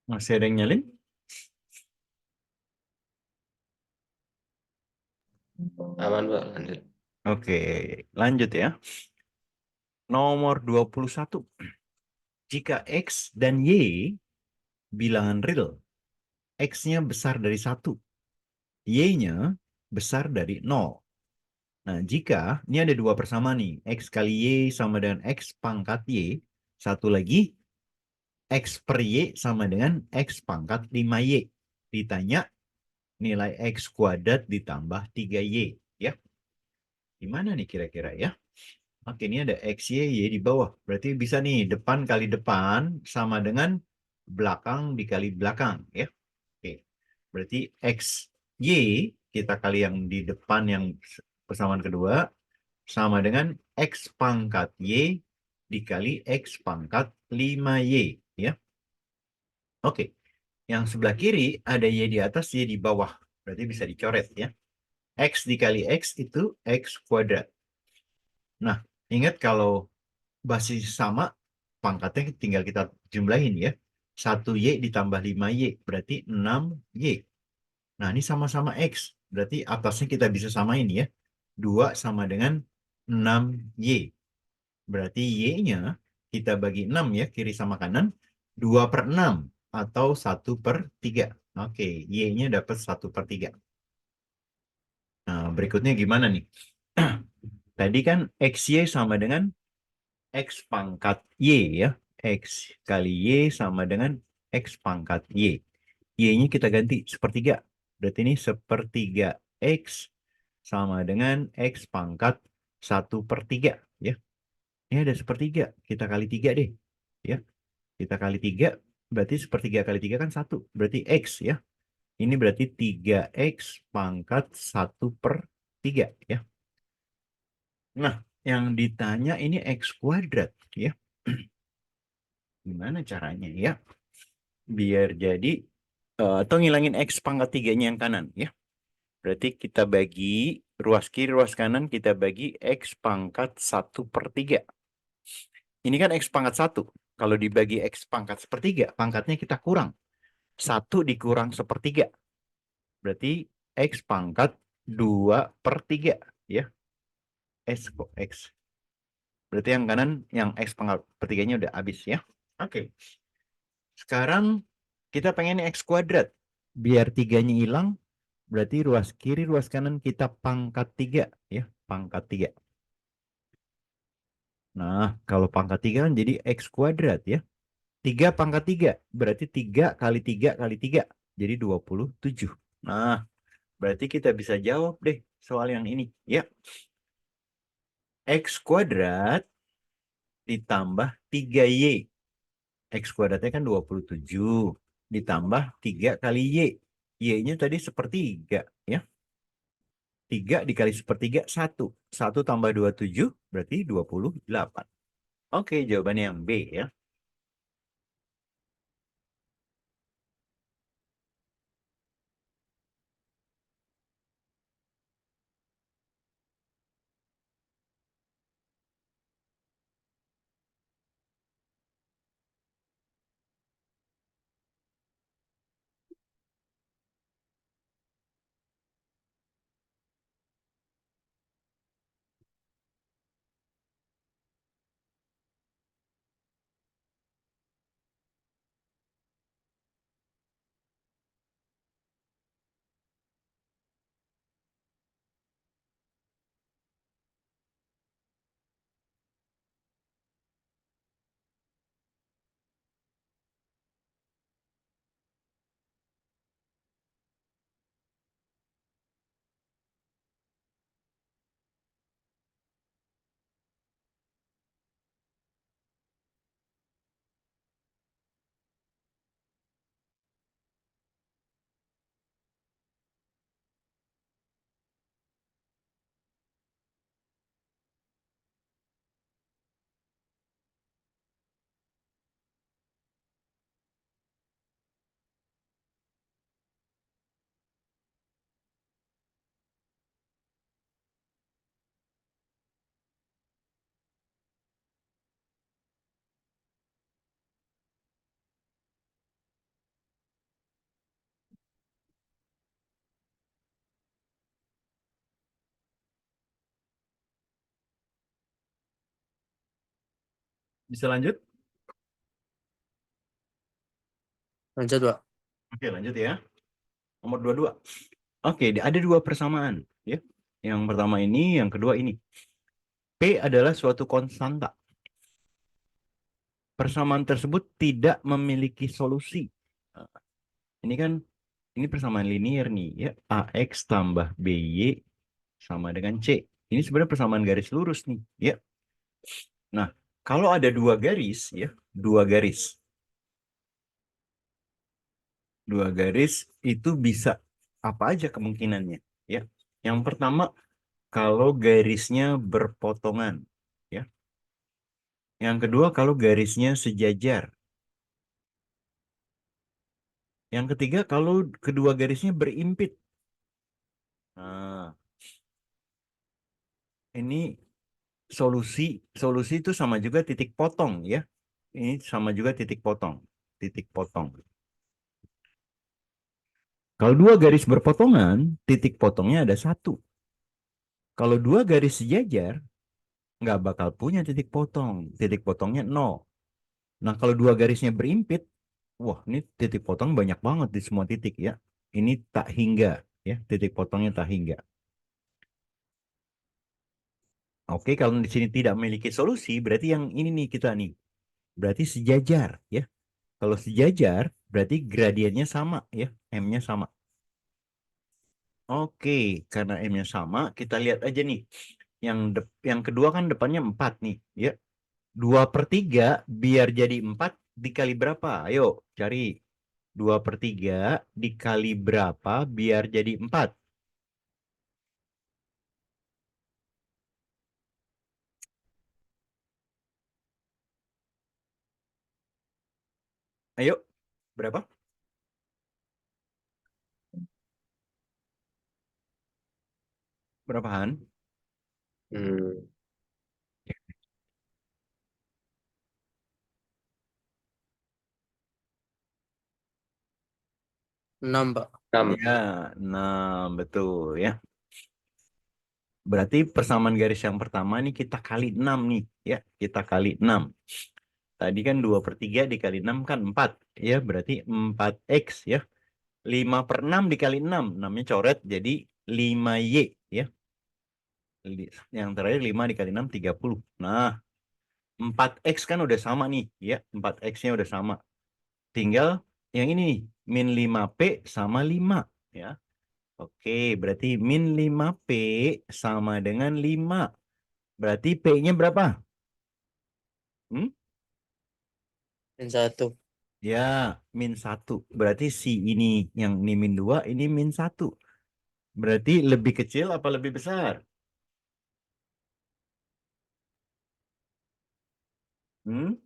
Speaker 1: Masih ada yang nyalin?
Speaker 2: Aman, Pak. Lanjut.
Speaker 1: Oke, lanjut ya. Nomor 21. Jika X dan Y bilangan real, X-nya besar dari 1, Y-nya besar dari 0. Nah, jika ini ada 2 persama nih, X kali Y sama dengan X pangkat Y, satu lagi, X per Y sama dengan X pangkat 5Y. Ditanya nilai X kuadrat ditambah 3Y. Ya, gimana nih kira-kira ya? Oke, ini ada X, Y di bawah. Berarti bisa nih, depan kali depan sama dengan belakang dikali belakang. Ya, oke. Berarti X, Y, kita kali yang di depan yang persamaan kedua, sama dengan X pangkat Y dikali X pangkat 5Y. Ya. Oke. Yang sebelah kiri ada Y di atas, Y di bawah. Berarti bisa dicoret ya. X dikali X itu X kuadrat. Nah, ingat kalau basis sama, pangkatnya tinggal kita jumlahin ya. 1Y ditambah 5Y, berarti 6Y. Nah, ini sama-sama X. Berarti atasnya kita bisa samain ya. 2 sama dengan 6Y. Berarti Y-nya kita bagi 6 ya, kiri sama kanan. 2/6 atau 1/3. Oke, Y-nya dapat 1/3. Nah, berikutnya gimana nih? Tadi kan XY sama dengan X pangkat Y ya. X kali Y sama dengan X pangkat Y. Y-nya kita ganti sepertiga. Berarti ini sepertiga X sama dengan X pangkat 1/3 ya. Ini ada sepertiga. Kita kali 3 deh. Ya. Kita kali 3. Berarti sepertiga kali 3 kan 1. Berarti X ya. Ini berarti 3X pangkat 1/3 ya. Nah, yang ditanya ini X kuadrat ya. Gimana caranya ya? Biar jadi atau ngilangin X pangkat 3-nya yang kanan ya. Berarti kita bagi ruas kiri, ruas kanan kita bagi X pangkat 1/3. Ini kan X pangkat 1. Kalau dibagi X pangkat 1/3, pangkatnya kita kurang. 1 dikurang 1/3. Berarti X pangkat 2/3 ya. X. Berarti yang kanan yang X pangkat 1/3-nya udah habis ya. Oke. Sekarang kita pengen X kuadrat. Biar 3-nya hilang, berarti ruas kiri, ruas kanan kita pangkat 3 ya. Pangkat 3. Nah, kalau pangkat 3 kan jadi X kuadrat ya. 3 pangkat 3. Berarti 3 kali 3 kali 3. Jadi 27. Nah, berarti kita bisa jawab deh soal yang ini ya. X kuadrat ditambah 3Y. X kuadratnya kan 27. Ditambah 3 kali Y. Y-nya tadi 1/3 ya. 3 dikali 1/3, 1. 1 tambah 27 berarti 28. Oke, jawabannya yang B ya. Bisa lanjut?
Speaker 3: Lanjut, Pak.
Speaker 1: Oke, lanjut ya. Nomor 22. Oke, ada 2 persamaan ya. Yang pertama ini, yang kedua ini. P adalah suatu konstanta. Persamaan tersebut tidak memiliki solusi. Nah, ini kan ini persamaan linear nih ya. AX tambah BY sama dengan C. Ini sebenarnya persamaan garis lurus nih ya. Nah, kalau ada 2 garis ya, 2 garis. 2 garis itu bisa apa aja kemungkinannya ya. Yang pertama, kalau garisnya berpotongan ya. Yang kedua, kalau garisnya sejajar. Yang ketiga kalau kedua garisnya berimpit. Nah, ini solusi itu sama juga titik potong ya. Ini sama juga titik potong. Titik potong. Kalau dua garis berpotongan, titik potongnya ada satu. Kalau dua garis sejajar, nggak bakal punya titik potong. Titik potongnya 0. Nah, kalau dua garisnya berimpit, wah, ini titik potong banyak banget di semua titik ya. Ini tak hingga ya, titik potongnya tak hingga. Oke, kalau di sini tidak memiliki solusi, berarti yang ini nih kita nih. Berarti sejajar ya. Kalau sejajar, berarti gradiennya sama ya, M-nya sama. Oke, karena M-nya sama, kita lihat aja nih. Yang kedua kan depannya 4 nih ya. 2/3 biar jadi 4 dikali berapa? Ayo cari 2/3 dikali berapa biar jadi 4? Ayo, berapa? Berapaan?
Speaker 2: Hmm.
Speaker 3: 6, Pak.
Speaker 2: 6.
Speaker 1: Ya, 6 betul ya. Berarti persamaan garis yang pertama nih kita kali 6 nih ya. Kita kali 6. Tadi kan 2/3 dikali 6 kan 4 ya. Berarti 4x ya. 5/6 dikali 6. 6-nya coret jadi 5y ya. Yang terakhir 5 dikali 6 30. Nah, 4x kan udah sama nih ya. 4x-nya udah sama. Tinggal yang ini nih, min 5p sama 5 ya. Oke, berarti min 5p sama dengan 5. Berarti p-nya berapa?
Speaker 3: Min 1.
Speaker 1: Ya, min 1. Berarti si ini yang ini min 2, ini min 1. Berarti lebih kecil apa lebih besar? Hmm?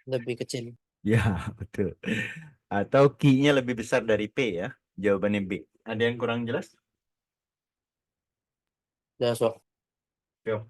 Speaker 3: Lebih kecil.
Speaker 1: Ya, betul. Atau Q-nya lebih besar dari P ya. Jawabannya B. Ada yang kurang jelas?
Speaker 3: Jelas, Pak.
Speaker 1: Yuk.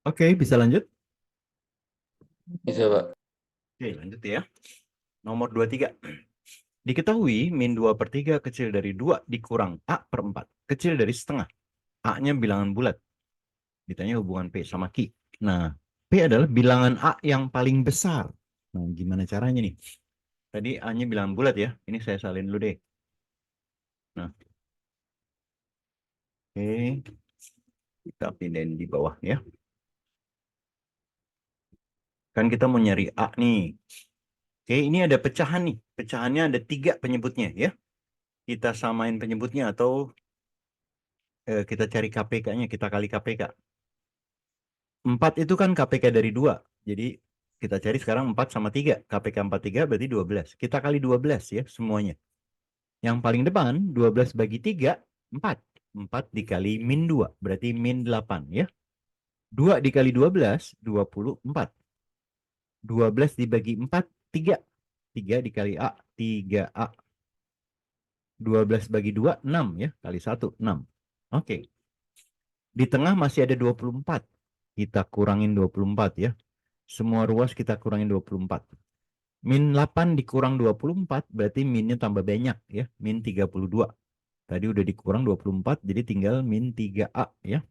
Speaker 1: Oke, bisa lanjut?
Speaker 2: Bisa, Pak.
Speaker 1: Oke, lanjut ya. Nomor 23. Diketahui min 2/3 kecil dari 2 dikurang A/4. Kecil dari setengah. A-nya bilangan bulat. Ditanya hubungan P sama Q. Nah, P adalah bilangan A yang paling besar. Nah, gimana caranya nih? Tadi A-nya bilangan bulat ya. Ini saya salin dulu deh. Nah, oke. Kita pindahin di bawah ya. Kan kita mau nyari A nih. Oke, ini ada pecahan nih. Pecahannya ada 3 penyebutnya ya. Kita samain penyebutnya atau kita cari KPK-nya, kita kali KPK. 4 itu kan KPK dari 2. Jadi kita cari sekarang 4 sama 3. KPK 43 berarti 12. Kita kali 12 ya semuanya. Yang paling depan 12 bagi 3, 4. 4 dikali min 2 berarti min 8 ya. 2 dikali 12, 24. 12 dibagi 4, 3. 3 dikali A, 3A. 12 bagi 2, 6 ya. Kali 1, 6. Oke. Di tengah masih ada 24. Kita kurangin 24 ya. Semua ruas kita kurangin 24. Min 8 dikurang 24 berarti minnya tambah banyak ya. Min 32. Tadi udah dikurang 24, jadi tinggal min 3A ya.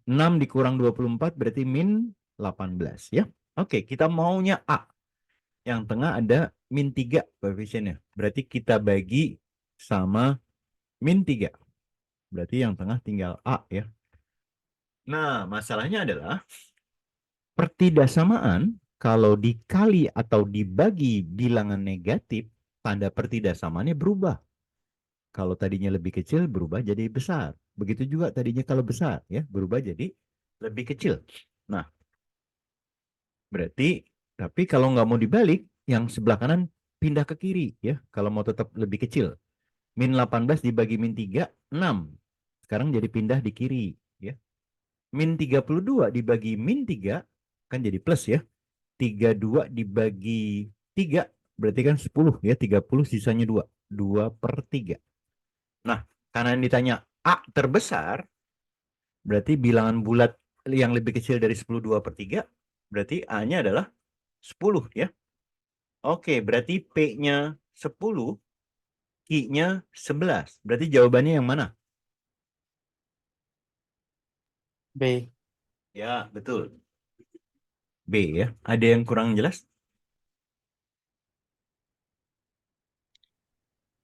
Speaker 1: 6 dikurang 24 berarti min 18 ya. Oke, kita maunya A. Yang tengah ada min 3 koefisiennya. Berarti kita bagi sama min 3. Berarti yang tengah tinggal A ya. Nah, masalahnya adalah pertidaksamaan kalau dikali atau dibagi bilangan negatif, tanda pertidaksamaannya berubah. Kalau tadinya lebih kecil berubah jadi besar. Begitu juga tadinya kalau besar ya berubah jadi lebih kecil. Nah, berarti tapi kalau nggak mau dibalik, yang sebelah kanan pindah ke kiri ya. Kalau mau tetap lebih kecil. Min 18 dibagi min 3, 6. Sekarang jadi pindah di kiri ya. Min 32 dibagi min 3 kan jadi plus ya. 32 dibagi 3 berarti kan 10 ya. 30 sisanya 2. 2/3. Nah, karena yang ditanya A terbesar, berarti bilangan bulat yang lebih kecil dari 10 2/3, berarti A-nya adalah 10 ya. Oke, berarti P-nya 10, Q-nya 11. Berarti jawabannya yang mana?
Speaker 3: B.
Speaker 1: Ya, betul. B ya. Ada yang kurang jelas?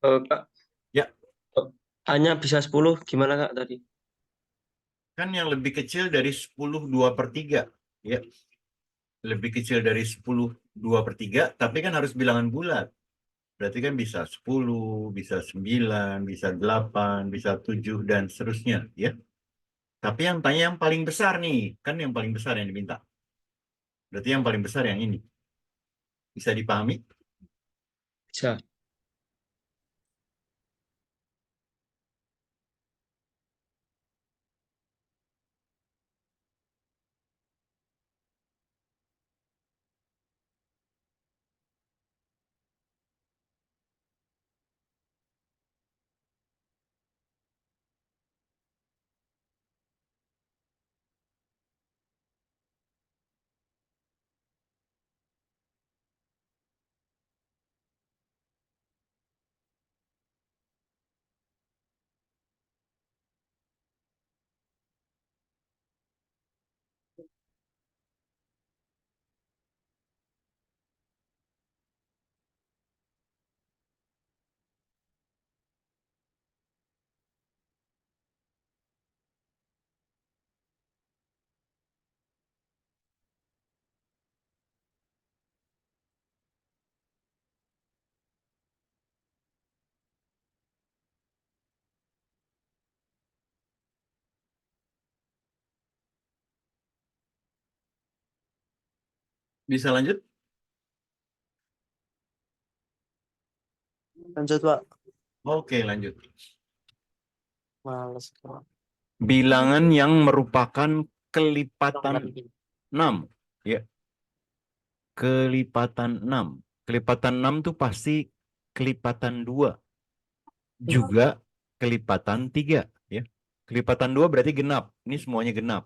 Speaker 6: Kak,
Speaker 1: Ya.
Speaker 6: A-nya bisa 10, gimana Kak tadi?
Speaker 1: Kan yang lebih kecil dari 10 2/3 ya. Lebih kecil dari 10 2/3, tapi kan harus bilangan bulat. Berarti kan bisa 10, bisa 9, bisa 8, bisa 7, dan seterusnya ya. Tapi yang tanya yang paling besar nih, kan yang paling besar yang diminta. Berarti yang paling besar yang ini. Bisa dipahami?
Speaker 6: Bisa.
Speaker 1: Bisa lanjut?
Speaker 3: Lanjut, Pak.
Speaker 1: Oke, lanjut.
Speaker 3: Males, Pak.
Speaker 1: Bilangan yang merupakan kelipatan 6 ya. Kelipatan 6. Kelipatan 6 tuh pasti kelipatan 2. Juga kelipatan 3 ya. Kelipatan 2 berarti genap. Ini semuanya genap.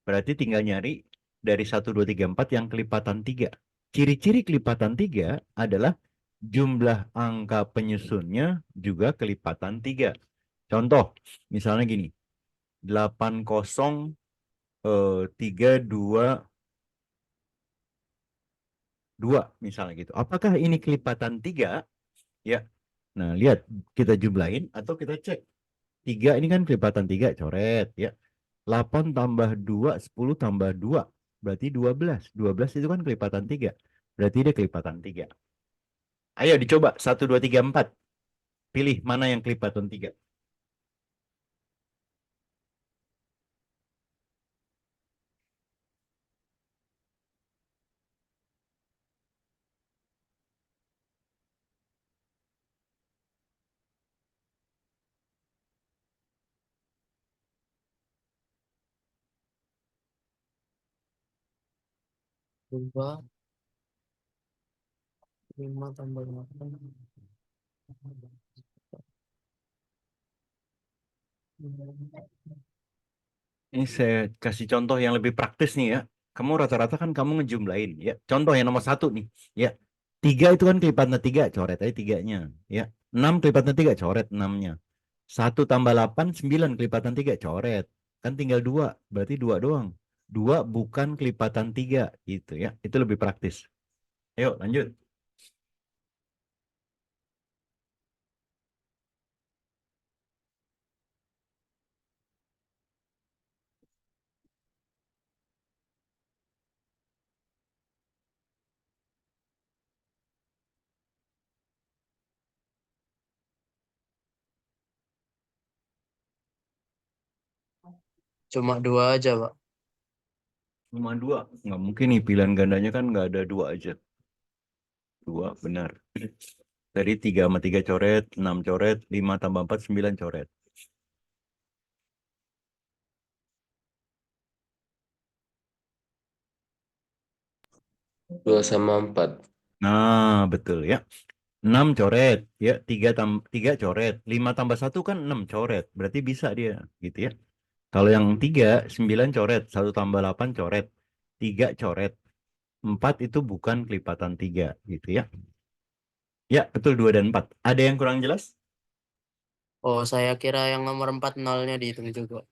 Speaker 1: Berarti tinggal nyari dari 1 2 3 4 yang kelipatan 3. Ciri-ciri kelipatan 3 adalah jumlah angka penyusunnya juga kelipatan 3. Contoh, misalnya gini. 80 3 2 2 misalnya gitu. Apakah ini kelipatan 3? Ya. Nah, lihat kita jumlahin atau kita cek. 3 ini kan kelipatan 3, coret ya. 8 tambah 2, 10 tambah 2. Berarti 12. 12 itu kan kelipatan 3. Berarti dia kelipatan 3. Ayo dicoba. 1, 2, 3, 4. Pilih mana yang kelipatan 3.
Speaker 3: Dua, 5 tambah 8.
Speaker 1: Ini saya kasih contoh yang lebih praktis nih ya. Kamu rata-rata kan kamu ngejumlahin ya. Contoh yang nomor 1 nih ya. 3 itu kan kelipatan 3, coret aja 3-nya ya. 6 kelipatan 3, coret 6-nya. 1 tambah 8, 9 kelipatan 3, coret. Kan tinggal 2, berarti 2 doang. 2 bukan kelipatan 3, gitu ya. Itu lebih praktis. Ayo, lanjut.
Speaker 3: Cuma 2 aja, Pak.
Speaker 1: Cuma 2. Nggak mungkin nih, pilihan gandanya kan nggak ada 2 aja. 2, benar. Tadi 3 sama 3 coret, 6 coret, 5 tambah 4, 9 coret.
Speaker 2: 2 sama 4.
Speaker 1: Nah, betul ya. 6 coret, ya 3 coret. 5 tambah 1 kan 6 coret. Berarti bisa dia, gitu ya. Kalau yang 3, 9 coret. 1 tambah 8 coret. 3 coret. 4 itu bukan kelipatan 3, gitu ya. Ya, betul 2 dan 4. Ada yang kurang jelas?
Speaker 3: Oh, saya kira yang nomor 4 nolnya dihitung juga.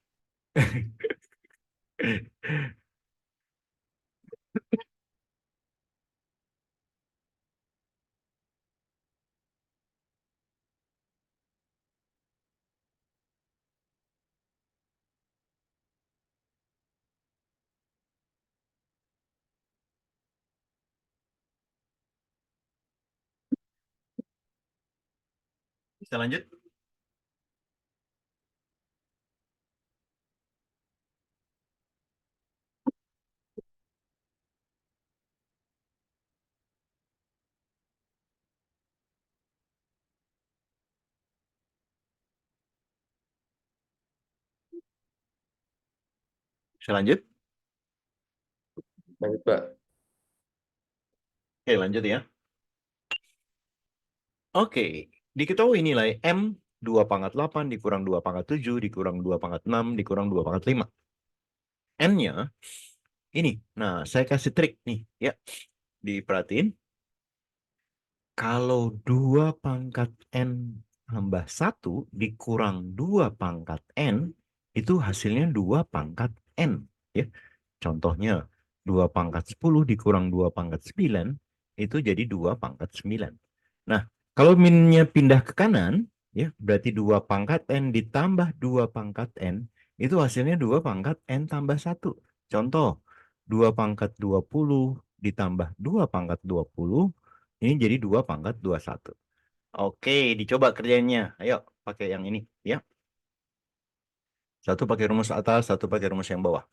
Speaker 1: Bisa lanjut? Bisa lanjut?
Speaker 2: Lanjut, Pak.
Speaker 1: Oke, lanjut ya. Oke, diketahui nilai M 2 pangkat 8 dikurang 2 pangkat 7 dikurang 2 pangkat 6 dikurang 2 pangkat 5. N-nya ini. Nah, saya kasih trik nih ya. Diperhatiin. Kalau 2 pangkat N tambah 1 dikurang 2 pangkat N, itu hasilnya 2 pangkat N. Ya. Contohnya, 2 pangkat 10 dikurang 2 pangkat 9, itu jadi 2 pangkat 9. Nah, kalau minnya pindah ke kanan, ya berarti 2 pangkat N ditambah 2 pangkat N, itu hasilnya 2 pangkat N tambah 1. Contoh, 2 pangkat 20 ditambah 2 pangkat 20, ini jadi 2 pangkat 21. Oke, dicoba kerjainnya. Ayo, pakai yang ini, ya. Satu pakai rumus atas, satu pakai rumus yang bawah.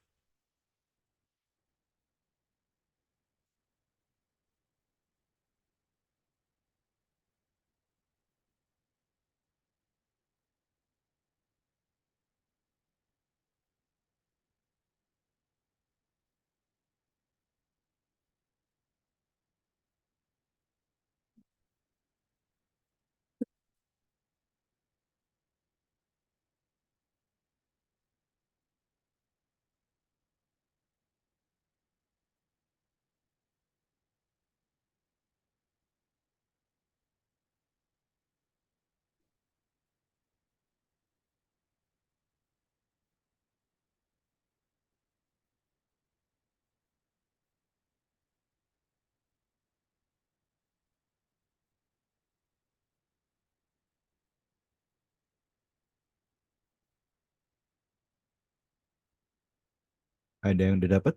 Speaker 1: Ada yang udah dapat?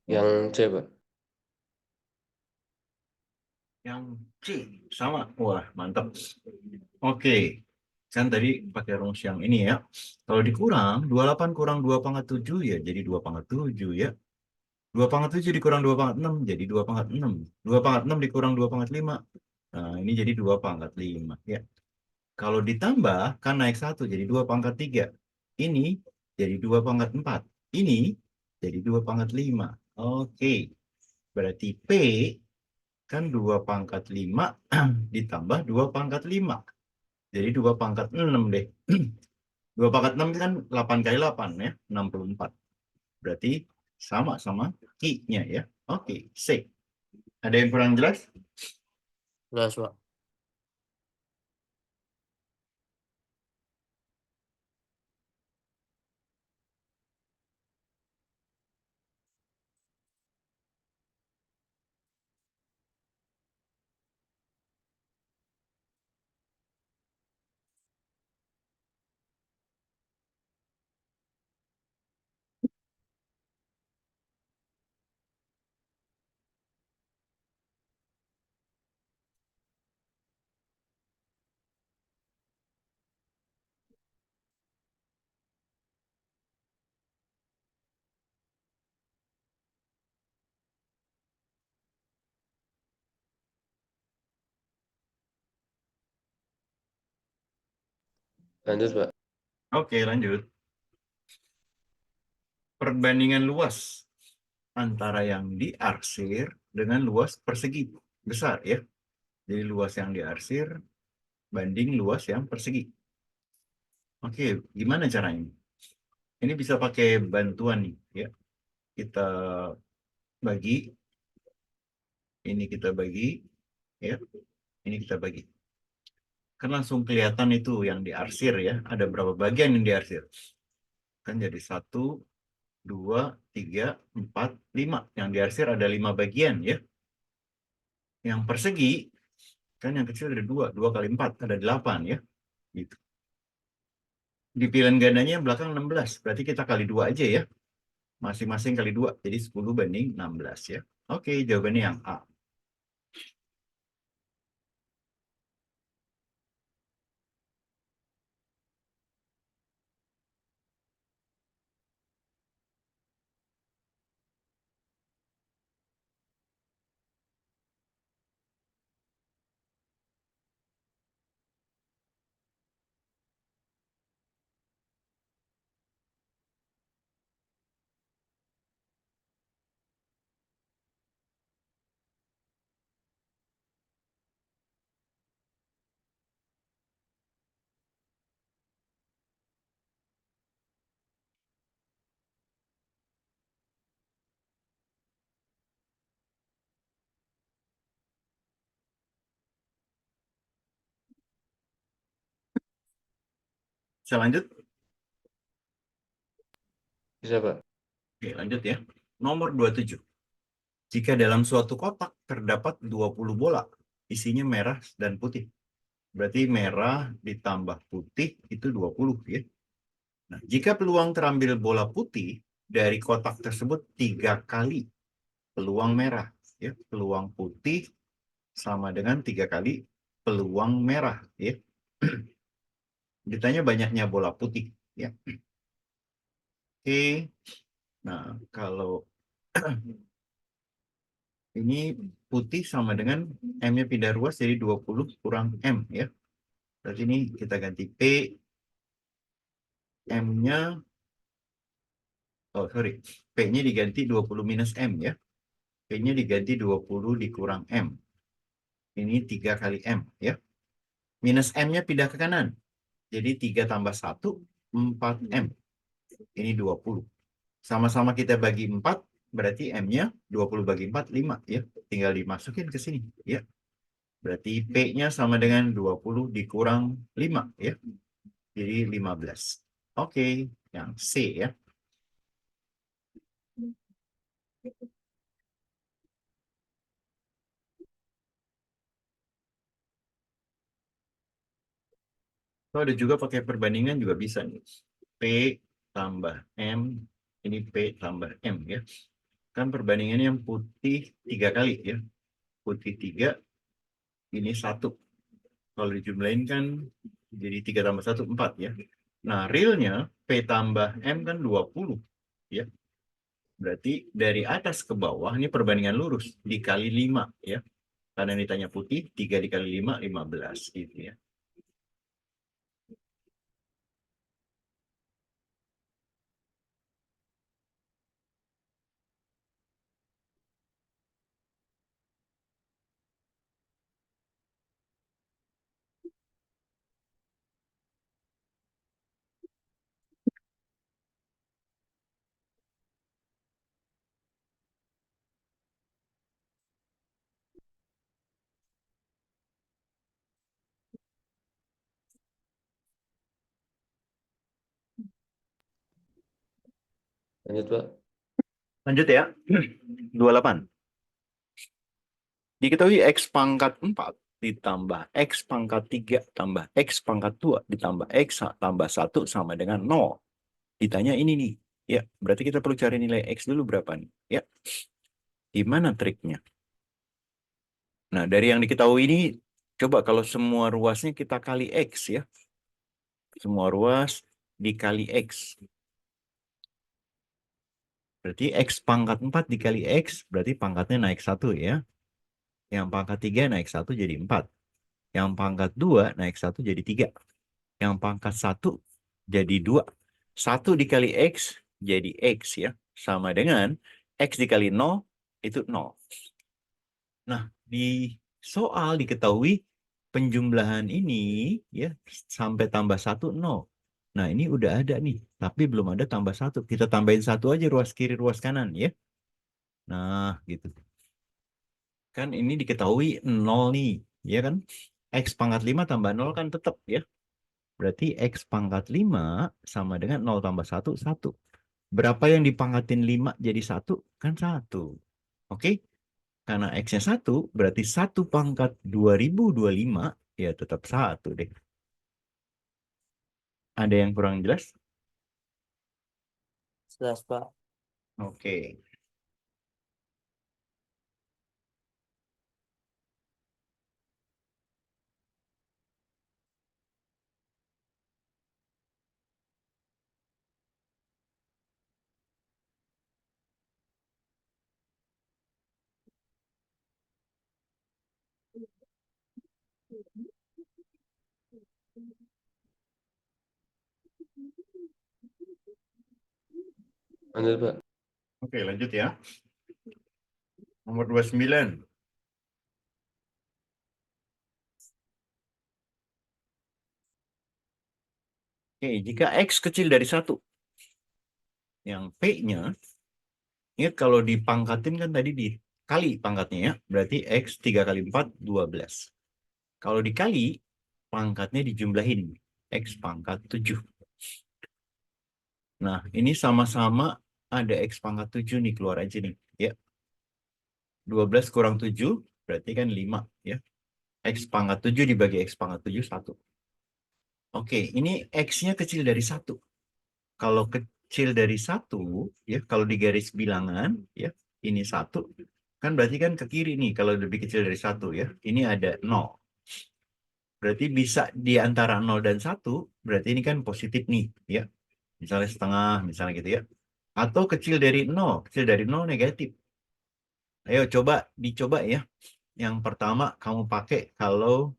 Speaker 2: Yang C, Pak.
Speaker 1: Yang C sama. Wah, mantap. Oke. Kan tadi pakai rumus yang ini ya. Kalau dikurang 28 kurang 2 pangkat 7 ya jadi 2 pangkat 7 ya. 2 pangkat 7 dikurang 2 pangkat 6 jadi 2 pangkat 6. 2 pangkat 6 dikurang 2 pangkat 5. Nah, ini jadi 2 pangkat 5 ya. Kalau ditambah kan naik 1 jadi 2 pangkat 3. Ini jadi 2 pangkat 4. Ini jadi 2 pangkat 5. Oke. Berarti P kan 2 pangkat 5 ditambah 2 pangkat 5. Jadi 2 pangkat 6 deh. 2 pangkat 6 kan 8 kali 8 ya, 64. Berarti sama Q-nya ya. Oke, C. Ada yang kurang jelas?
Speaker 3: Jelas, Pak.
Speaker 2: Lanjut, Pak.
Speaker 1: Oke, lanjut. Perbandingan luas antara yang diarsir dengan luas persegi besar ya. Jadi luas yang diarsir banding luas yang persegi. Oke, gimana caranya? Ini bisa pakai bantuan nih ya. Kita bagi, ini kita bagi, ya. Ini kita bagi. Kan langsung kelihatan itu yang diarsir ya. Ada berapa bagian yang diarsir? Kan jadi 1, 2, 3, 4, 5. Yang diarsir ada 5 bagian ya. Yang persegi kan yang kecil ada 2, 2 kali 4 ada 8 ya. Gitu. Di pilihan gandanya yang belakang 16, berarti kita kali 2 aja ya. Masing-masing kali 2, jadi 10 banding 16 ya. Oke, jawabannya yang A. Bisa lanjut?
Speaker 2: Bisa, Pak.
Speaker 1: Oke, lanjut ya. Nomor 27. Jika dalam suatu kotak terdapat 20 bola, isinya merah dan putih. Berarti merah ditambah putih itu 20 ya. Nah, jika peluang terambil bola putih dari kotak tersebut 3 kali peluang merah, ya. Peluang putih sama dengan 3 kali peluang merah, ya. Ditanya banyaknya bola putih, ya. Oke. Nah, kalau ini putih sama dengan M-nya pindah ruas jadi 20 kurang M ya. Berarti ini kita ganti P. M-nya, oh sorry, P-nya diganti 20 minus M ya. P-nya diganti 20 dikurang M. Ini 3 kali M ya. Minus M-nya pindah ke kanan. Jadi 3 tambah 1, 4M. Ini 20. Sama-sama kita bagi 4, berarti M-nya 20 bagi 4, 5 ya. Tinggal dimasukin ke sini ya. Berarti P-nya sama dengan 20 dikurang 5 ya. Jadi 15. Oke, yang C ya. Kalau ada juga pakai perbandingan juga bisa nih. P tambah M, ini P tambah M ya. Kan perbandingannya yang putih 3 kali ya. Putih 3, ini 1. Kalau dijumlahin kan jadi 3 tambah 1, 4 ya. Nah, realnya P tambah M kan 20 ya. Berarti dari atas ke bawah ini perbandingan lurus dikali 5 ya. Karena ini ditanya putih, 3 dikali 5, 15 gitu ya.
Speaker 2: Lanjut, Pak.
Speaker 1: Lanjut ya. 28. Diketahui X pangkat 4 ditambah X pangkat 3 tambah X pangkat 2 ditambah X tambah 1 sama dengan 0. Ditanya ini nih. Ya, berarti kita perlu cari nilai X dulu berapa nih. Ya, gimana triknya? Nah, dari yang diketahui ini, coba kalau semua ruasnya kita kali X ya. Semua ruas dikali X. Berarti X pangkat 4 dikali X, berarti pangkatnya naik 1 ya. Yang pangkat 3 naik 1 jadi 4. Yang pangkat 2 naik 1 jadi 3. Yang pangkat 1 jadi 2. 1 dikali X jadi X ya. Sama dengan X dikali 0 itu 0. Nah, di soal diketahui penjumlahan ini ya sampai tambah 1 0. Nah, ini udah ada nih, tapi belum ada tambah 1. Kita tambahin 1 aja ruas kiri, ruas kanan ya. Nah, gitu. Kan ini diketahui 0 nih, ya kan? X pangkat 5 tambah 0 kan tetap ya. Berarti X pangkat 5 sama dengan 0 tambah 1, 1. Berapa yang dipangkatin 5 jadi 1? Kan 1. Oke? Karena X-nya 1, berarti 1 pangkat 2025, ya tetap 1 deh. Ada yang kurang jelas?
Speaker 3: Jelas, Pak.
Speaker 1: Oke.
Speaker 2: Lanjut, Pak.
Speaker 1: Oke, lanjut ya. Nomor 29. Oke, jika X kecil dari 1, yang P-nya, ingat kalau dipangkatin kan tadi dikali pangkatnya ya, berarti X 3 kali 4, 12. Kalau dikali, pangkatnya dijumlahin, X pangkat 7. Nah, ini sama-sama ada X pangkat 7 nih, keluar aja nih. Ya. 12 kurang 7, berarti kan 5. Ya. X pangkat 7 dibagi X pangkat 7, 1. Oke, ini X-nya kecil dari 1. Kalau kecil dari 1, ya, kalau di garis bilangan, ya, ini 1, kan berarti kan ke kiri nih, kalau lebih kecil dari 1, ya. Ini ada 0. Berarti bisa di antara 0 dan 1, berarti ini kan positif nih, ya. Misalnya setengah, misalnya gitu ya. Atau kecil dari 0, kecil dari 0 negatif. Ayo dicoba ya. Yang pertama kamu pakai kalau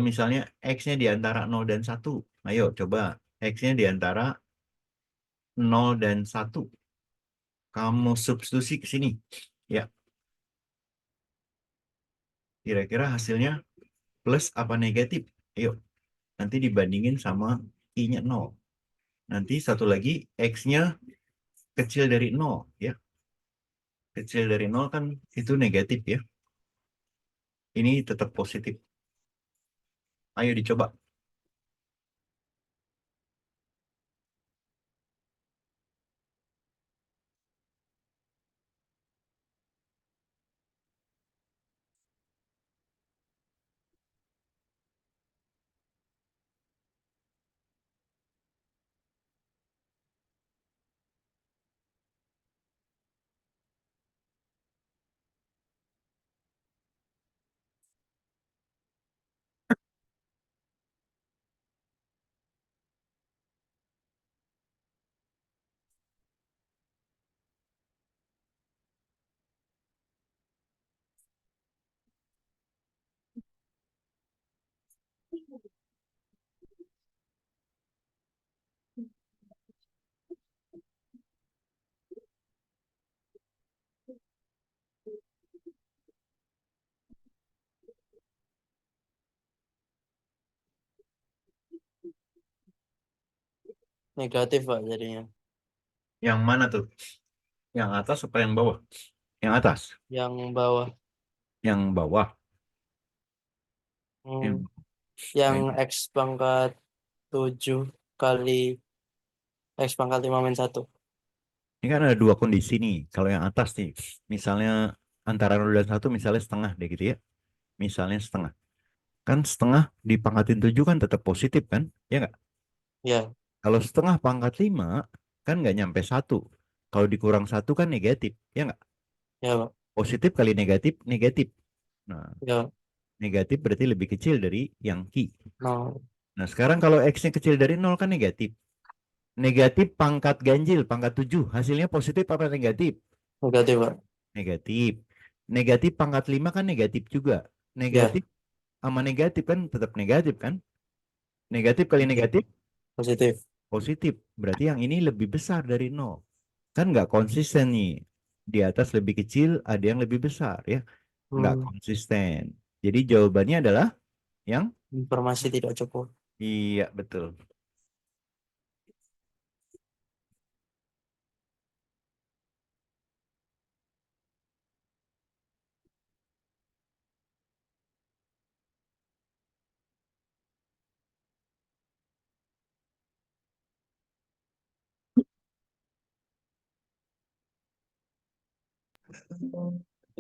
Speaker 1: misalnya X-nya di antara 0 dan 1. Ayo coba X-nya di antara 0 dan 1. Kamu substitusi ke sini. Ya. Kira-kira hasilnya plus apa negatif? Ayo. Nanti dibandingin sama I-nya 0. Nanti satu lagi X-nya kecil dari 0 ya. Kecil dari 0 kan itu negatif ya. Ini tetap positif. Ayo dicoba.
Speaker 3: Negatif, Pak, jadinya.
Speaker 1: Yang mana tuh? Yang atas apa yang bawah? Yang atas.
Speaker 3: Yang bawah.
Speaker 1: Yang bawah.
Speaker 3: Hmm. Yang X pangkat 7 kali X pangkat 5 min 1.
Speaker 1: Ini kan ada dua kondisi nih. Kalau yang atas nih, misalnya antara 0 dan 1 misalnya setengah deh gitu ya. Misalnya setengah. Kan setengah dipangkatin 7 kan tetap positif kan? Ya nggak?
Speaker 3: Ya,
Speaker 1: Kalau setengah pangkat 5 kan nggak nyampe 1. Kalau dikurang 1 kan negatif. Ya nggak?
Speaker 3: ya Pak.
Speaker 1: Positif kali negatif, negatif. Nah,
Speaker 3: Ya,
Speaker 1: negatif berarti lebih kecil dari yang Ki.
Speaker 3: no,
Speaker 1: Nah, sekarang kalau X-nya kecil dari 0 kan negatif. Negatif pangkat ganjil, pangkat 7. Hasilnya positif apa negatif?
Speaker 3: negatif Pak.
Speaker 1: Negatif. Negatif pangkat 5 kan negatif juga.
Speaker 3: Ya,
Speaker 1: Negatif sama negatif kan tetap negatif kan? Negatif kali negatif
Speaker 3: positif.
Speaker 1: positif. Berarti yang ini lebih besar dari 0. Kan nggak konsisten nih. Di atas lebih kecil, ada yang lebih besar ya. Nggak
Speaker 3: Hmm,
Speaker 1: konsisten. Jadi jawabannya adalah yang
Speaker 3: informasi tidak cukup.
Speaker 1: iya betul.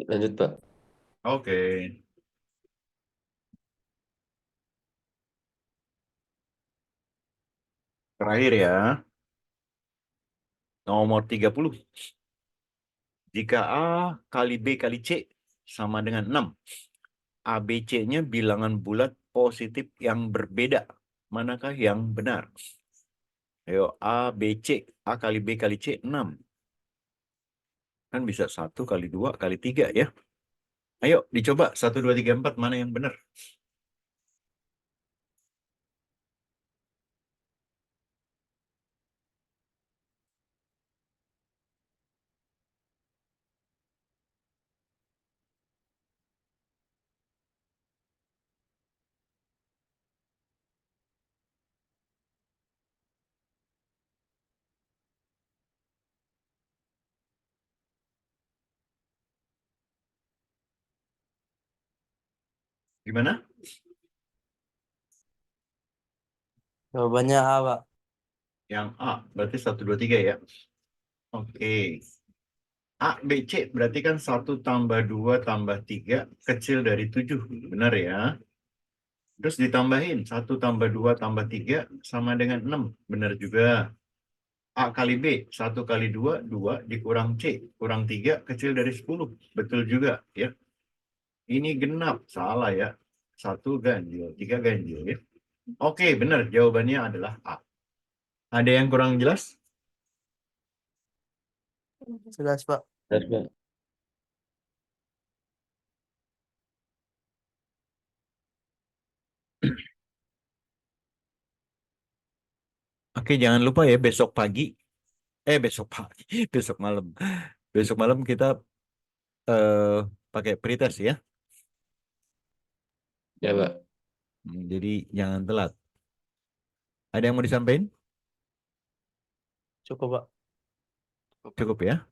Speaker 2: Lanjut, Pak.
Speaker 1: Oke. Terakhir ya. Nomor 30. Jika A kali B kali C sama dengan 6. ABC-nya bilangan bulat positif yang berbeda. Manakah yang benar? Ayo A, B, C. A kali B kali C 6. Kan bisa 1 kali 2 kali 3 ya. Ayo dicoba 1, 2, 3, 4 mana yang benar? Gimana?
Speaker 3: Jawabannya A Pak.
Speaker 1: Yang A berarti 1, 2, 3 ya. Oke. A, B, C berarti kan 1 tambah 2 tambah 3 kecil dari 7. Benar ya. Terus ditambahin 1 tambah 2 tambah 3 sama dengan 6. Benar juga. A kali B, 1 kali 2, 2 dikurang C, kurang 3 kecil dari 10. Betul juga ya. Ini genap, salah ya. 1 ganjil, 3 ganjil ya. Oke, benar. Jawabannya adalah A. Ada yang kurang jelas?
Speaker 3: Jelas Pak.
Speaker 2: Jelas, Pak.
Speaker 1: Oke, jangan lupa ya besok pagi. Besok pagi. Besok malam. Besok malam kita pakai pretest ya.
Speaker 2: Ya, Pak.
Speaker 1: Jadi jangan telat. Ada yang mau disampaikan?
Speaker 3: Cukup Pak.
Speaker 1: Cukup ya.